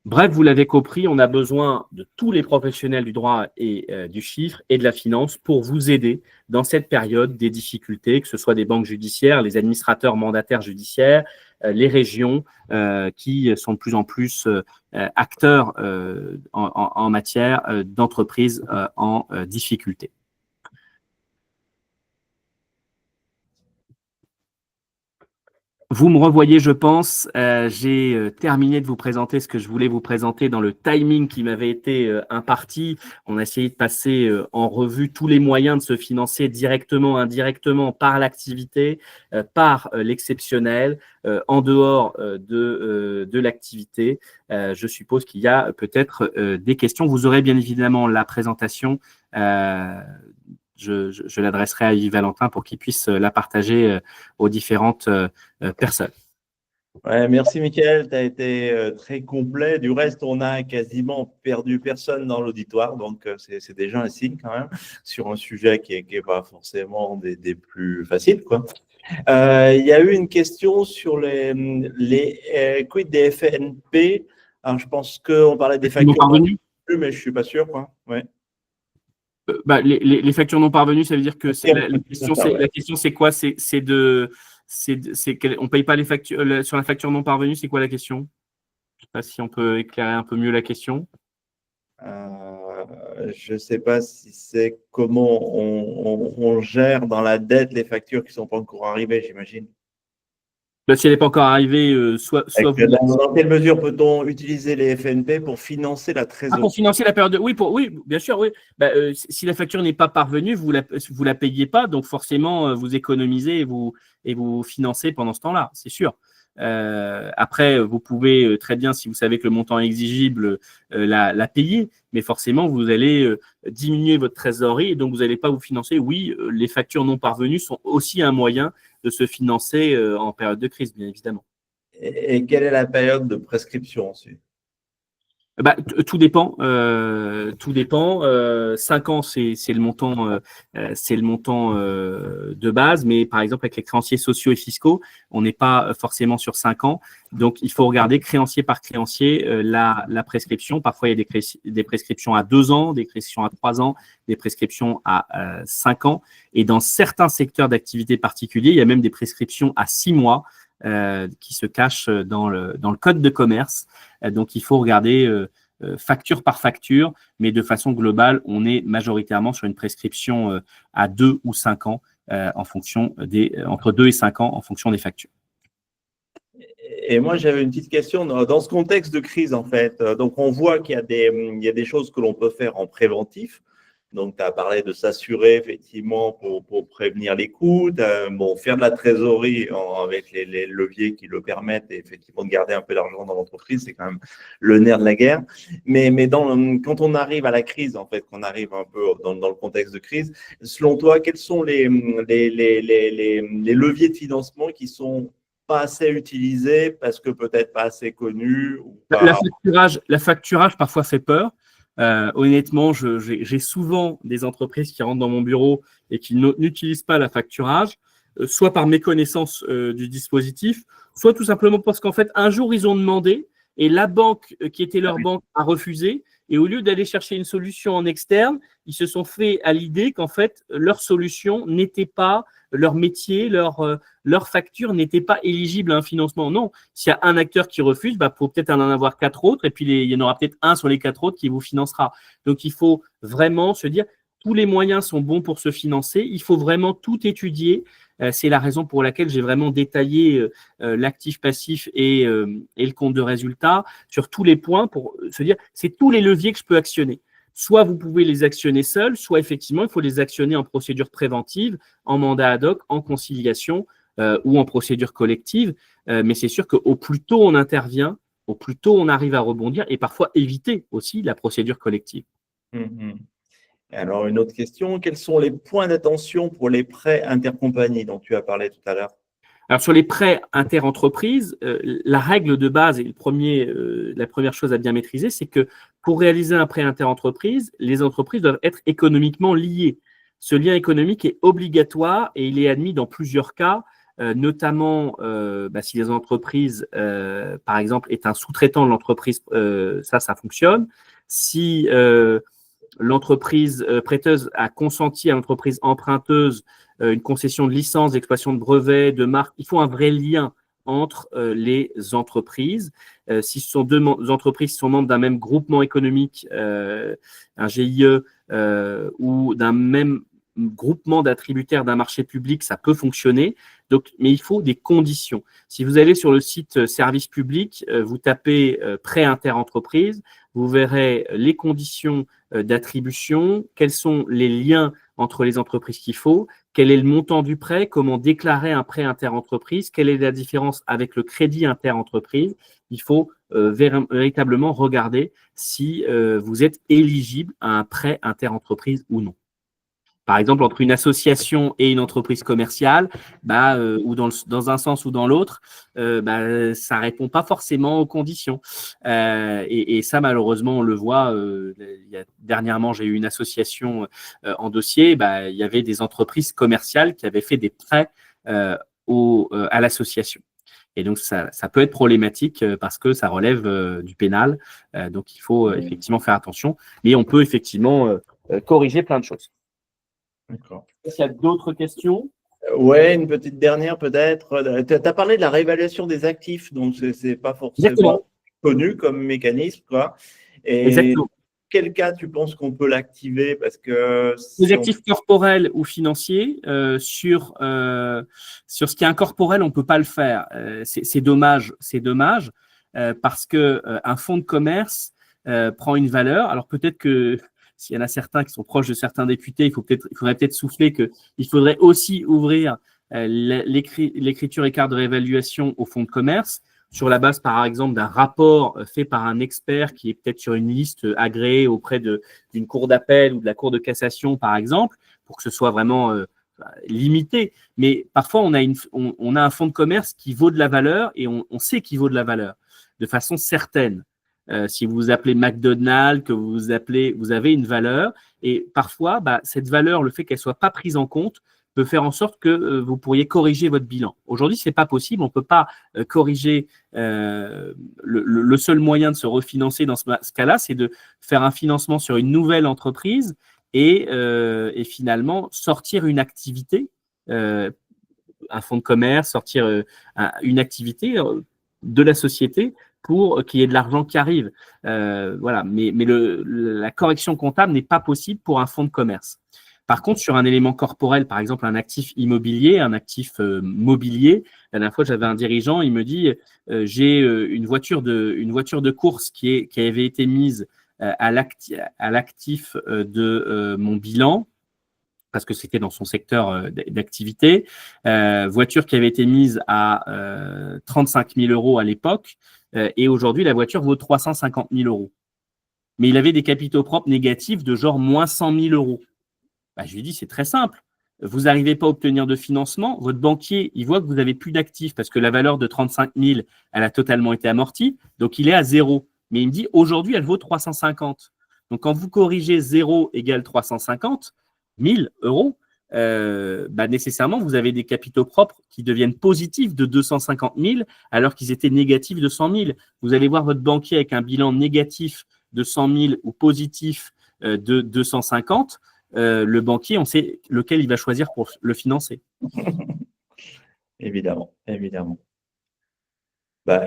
Bref, vous l'avez compris, on a besoin de tous les professionnels du droit et du chiffre et de la finance pour vous aider dans cette période des difficultés, que ce soit des banques judiciaires, les administrateurs mandataires judiciaires, les régions qui sont de plus en plus acteurs en matière d'entreprises en difficulté. Vous me revoyez, je pense. J'ai terminé de vous présenter ce que je voulais vous présenter dans le timing qui m'avait été imparti. On a essayé de passer en revue tous les moyens de se financer directement, indirectement, par l'activité, par l'exceptionnel, en dehors de l'activité. Je suppose qu'il y a peut-être des questions. Vous aurez bien évidemment la présentation. Je l'adresserai à Yves Valentin pour qu'il puisse la partager aux différentes personnes. Ouais, merci Mickaël, tu as été très complet. Du reste, on a quasiment perdu personne dans l'auditoire, donc c'est déjà un signe quand même sur un sujet qui est pas forcément des plus faciles, quoi. Il y a eu une question sur les quid des FNP. Alors, je pense qu'on parlait des factures non parvenues, mais je suis pas sûr, quoi. Ouais. Les factures non parvenues, ça veut dire que la question, c'est quoi? On paye pas les factures sur la facture non parvenue. C'est quoi la question? Je sais pas si on peut éclairer un peu mieux la question. Je ne sais pas si c'est comment on gère dans la dette les factures qui ne sont pas encore arrivées, j'imagine. Si elle n'est pas encore arrivée, soit vous... Dans quelle mesure peut-on utiliser les FNP pour financer la trésorerie? Pour financer la période oui, bien sûr, oui. Si la facture n'est pas parvenue, vous la payez pas, donc forcément, vous économisez et vous financez pendant ce temps-là, c'est sûr. Après, vous pouvez très bien, si vous savez que le montant est exigible, la payer, mais forcément, vous allez diminuer votre trésorerie et donc vous n'allez pas vous financer. Oui, les factures non parvenues sont aussi un moyen de se financer en période de crise, bien évidemment. Et quelle est la période de prescription ensuite? Tout dépend. Tout dépend. 5 ans, c'est le montant, de base, mais par exemple avec les créanciers sociaux et fiscaux, on n'est pas forcément sur 5 ans. Donc il faut regarder créancier par créancier la prescription. Parfois il y a des prescriptions à 2 ans, des prescriptions à 3 ans, des prescriptions à 5 ans. Et dans certains secteurs d'activité particuliers, il y a même des prescriptions à 6 mois. Qui se cachent dans le code de commerce. Donc, il faut regarder facture par facture, mais de façon globale, on est majoritairement sur une prescription à 2 ou 5 ans, entre 2 et 5 ans en fonction des factures. Et moi, j'avais une petite question dans ce contexte de crise, en fait. Donc, on voit qu'il y a des choses que l'on peut faire en préventif. Donc, tu as parlé de s'assurer effectivement pour prévenir les coûts, faire de la trésorerie avec les leviers qui le permettent et effectivement de garder un peu d'argent dans l'entreprise, c'est quand même le nerf de la guerre. Mais quand on arrive à la crise, en fait, qu'on arrive un peu dans le contexte de crise, selon toi, quels sont les leviers de financement qui sont pas assez utilisés parce que peut-être pas assez connus ou pas... La facturage parfois fait peur. Honnêtement, j'ai souvent des entreprises qui rentrent dans mon bureau et qui n'utilisent pas la facturage, soit par méconnaissance du dispositif, soit tout simplement parce qu'en fait, un jour, ils ont demandé et la banque qui était leur banque a refusé. Et au lieu d'aller chercher une solution en externe, ils se sont fait à l'idée qu'en fait, leur solution n'était pas, leur métier, leur facture n'était pas éligible à un financement. Non, s'il y a un acteur qui refuse, faut peut-être en avoir 4 autres, et puis il y en aura peut-être un sur les 4 autres qui vous financera. Donc, il faut vraiment se dire, tous les moyens sont bons pour se financer, il faut vraiment tout étudier. C'est la raison pour laquelle j'ai vraiment détaillé l'actif passif et le compte de résultat sur tous les points pour se dire, c'est tous les leviers que je peux actionner. Soit vous pouvez les actionner seuls, soit effectivement, il faut les actionner en procédure préventive, en mandat ad hoc, en conciliation ou en procédure collective. Mais c'est sûr qu'au plus tôt on intervient, au plus tôt on arrive à rebondir et parfois éviter aussi la procédure collective. Alors, une autre question, quels sont les points d'attention pour les prêts intercompagnies dont tu as parlé tout à l'heure? Alors, sur les prêts interentreprises, la règle de base et la première chose à bien maîtriser, c'est que pour réaliser un prêt interentreprise, les entreprises doivent être économiquement liées. Ce lien économique est obligatoire et il est admis dans plusieurs cas, notamment si les entreprises, par exemple, est un sous-traitant de l'entreprise, ça fonctionne. Si l'entreprise prêteuse a consenti à l'entreprise emprunteuse une concession de licence, d'exploitation de brevets, de marques. Il faut un vrai lien entre les entreprises. Si ce sont deux entreprises qui sont membres d'un même groupement économique, un GIE, ou d'un même groupement d'attributaires d'un marché public, ça peut fonctionner. Donc, mais il faut des conditions. Si vous allez sur le site service public, vous tapez prêt interentreprise, vous verrez les conditions d'attribution, quels sont les liens entre les entreprises qu'il faut, quel est le montant du prêt, comment déclarer un prêt interentreprise, quelle est la différence avec le crédit interentreprise. Il faut véritablement regarder si vous êtes éligible à un prêt interentreprise ou non. Par exemple, entre une association et une entreprise commerciale, ou dans un sens ou dans l'autre, ça ne répond pas forcément aux conditions. Et ça, malheureusement, on le voit. Dernièrement, j'ai eu une association en dossier. Il y avait des entreprises commerciales qui avaient fait des prêts à l'association. Et donc, ça peut être problématique parce que ça relève du pénal. Donc, il faut effectivement faire attention. Mais on peut effectivement corriger plein de choses. D'accord. Est-ce qu'il y a d'autres questions? Ouais, une petite dernière peut-être. Tu as parlé de la réévaluation des actifs, donc ce n'est pas forcément connu comme mécanisme, quoi. Et Exactement. Quel cas tu penses qu'on peut l'activer? Parce que les actifs corporels ou financiers, sur ce qui est incorporel, on ne peut pas le faire. C'est dommage, parce qu'un fonds de commerce prend une valeur. Alors peut-être que s'il y en a certains qui sont proches de certains députés, il faudrait peut-être souffler qu'il faudrait aussi ouvrir l'écriture écart de réévaluation au fonds de commerce sur la base, par exemple, d'un rapport fait par un expert qui est peut-être sur une liste agréée auprès d'une cour d'appel ou de la cour de cassation, par exemple, pour que ce soit vraiment limité. Mais parfois, on a un fonds de commerce qui vaut de la valeur et on sait qu'il vaut de la valeur de façon certaine. Si vous vous appelez McDonald's, que vous avez une valeur, et parfois, cette valeur, le fait qu'elle ne soit pas prise en compte, peut faire en sorte que vous pourriez corriger votre bilan. Aujourd'hui, ce n'est pas possible, on ne peut pas corriger. Le seul moyen de se refinancer dans ce cas-là, c'est de faire un financement sur une nouvelle entreprise et finalement sortir une activité, un fonds de commerce, sortir une activité de la société pour qu'il y ait de l'argent qui arrive. Voilà. Mais la correction comptable n'est pas possible pour un fonds de commerce. Par contre, sur un élément corporel, par exemple un actif immobilier, un actif mobilier, la dernière fois, j'avais un dirigeant, il me dit j'ai une voiture de course qui avait été mise à l'actif de mon bilan, parce que c'était dans son secteur d'activité, voiture qui avait été mise à 35 000 € à l'époque, et aujourd'hui, la voiture vaut 350 000 €. Mais il avait des capitaux propres négatifs de genre moins 100 000 €. Je lui ai dit, c'est très simple. Vous n'arrivez pas à obtenir de financement, votre banquier, il voit que vous n'avez plus d'actifs parce que la valeur de 35 000, elle a totalement été amortie, donc il est à zéro. Mais il me dit, aujourd'hui, elle vaut 350. Donc, quand vous corrigez 0 égale 350 000 €, nécessairement, vous avez des capitaux propres qui deviennent positifs de 250 000 alors qu'ils étaient négatifs de 100 000. Vous allez voir votre banquier avec un bilan négatif de 100 000 ou positif de 250. Le banquier, on sait lequel il va choisir pour le financer. Évidemment.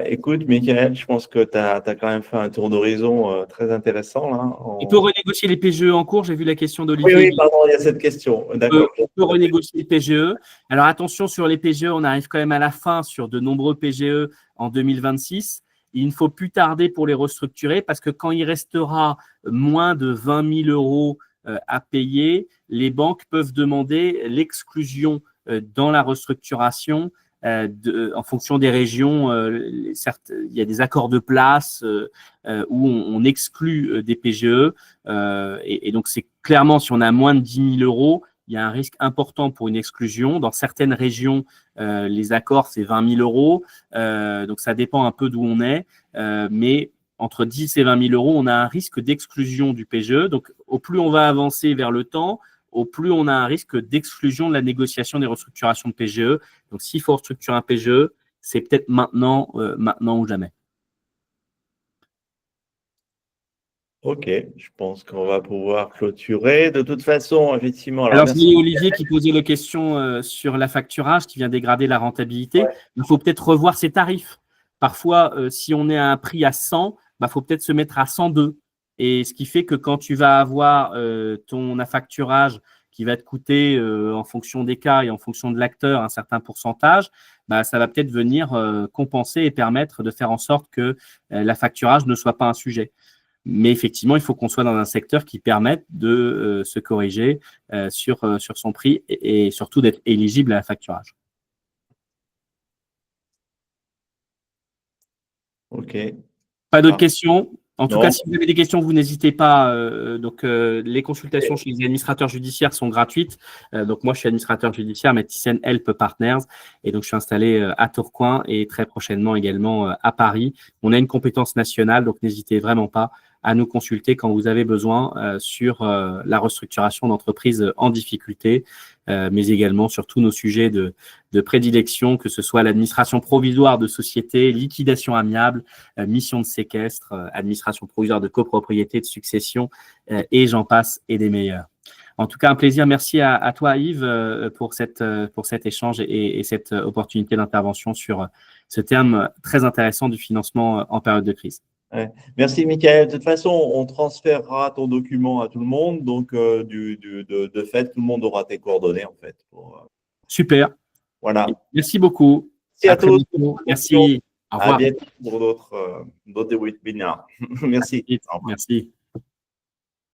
Écoute, Michael, je pense que tu as quand même fait un tour d'horizon très intéressant. Là, On peut renégocier les PGE en cours. J'ai vu la question d'Olivier. Oui, pardon, il y a cette question. D'accord. On peut renégocier les PGE. Alors attention, sur les PGE, on arrive quand même à la fin sur de nombreux PGE en 2026. Il ne faut plus tarder pour les restructurer parce que quand il restera moins de 20 000 € à payer, les banques peuvent demander l'exclusion dans la restructuration en fonction des régions. Certes, il y a des accords de place où on exclut des PGE et donc c'est clairement, si on a moins de 10 000 €, il y a un risque important pour une exclusion. Dans certaines régions, les accords, c'est 20 000 €. Donc, ça dépend un peu d'où on est. Mais entre 10 et 20 000 €, on a un risque d'exclusion du PGE. Donc, au plus on va avancer vers le temps, au plus on a un risque d'exclusion de la négociation des restructurations de PGE. Donc, s'il faut restructurer un PGE, c'est peut-être maintenant ou jamais. Ok, je pense qu'on va pouvoir clôturer. De toute façon, effectivement. Alors c'est Olivier qui posait la question sur l'affacturage qui vient dégrader la rentabilité. Ouais. Il faut peut-être revoir ses tarifs. Parfois, si on est à un prix à 100, faut peut-être se mettre à 102. Et ce qui fait que quand tu vas avoir ton affacturage qui va te coûter en fonction des cas et en fonction de l'acteur un certain pourcentage, bah, ça va peut-être venir compenser et permettre de faire en sorte que l'affacturage ne soit pas un sujet. Mais effectivement, il faut qu'on soit dans un secteur qui permette de se corriger sur son prix et surtout d'être éligible à l'affacturage. OK. Pas d'autres questions? En tout Non. cas, si vous avez des questions, vous n'hésitez pas. Les consultations chez les administrateurs judiciaires sont gratuites. Donc, moi, je suis administrateur judiciaire, mais Thyssen Help Partners. Et donc, je suis installé à Tourcoing et très prochainement également à Paris. On a une compétence nationale, donc n'hésitez vraiment pas à nous consulter quand vous avez besoin sur la restructuration d'entreprises en difficulté, mais également sur tous nos sujets de prédilection, que ce soit l'administration provisoire de société, liquidation amiable, mission de séquestre, administration provisoire de copropriété, de succession, et j'en passe, et des meilleurs. En tout cas, un plaisir. Merci à toi, Yves, pour cet échange et cette opportunité d'intervention sur ce terme très intéressant du financement en période de crise. Ouais. Merci, Michael. De toute façon, on transférera ton document à tout le monde. Donc, de fait, tout le monde aura tes coordonnées, en fait. Super. Voilà. Merci beaucoup. Merci à tous. Merci. Au revoir. À bientôt pour d'autres webinaires. Merci. Merci.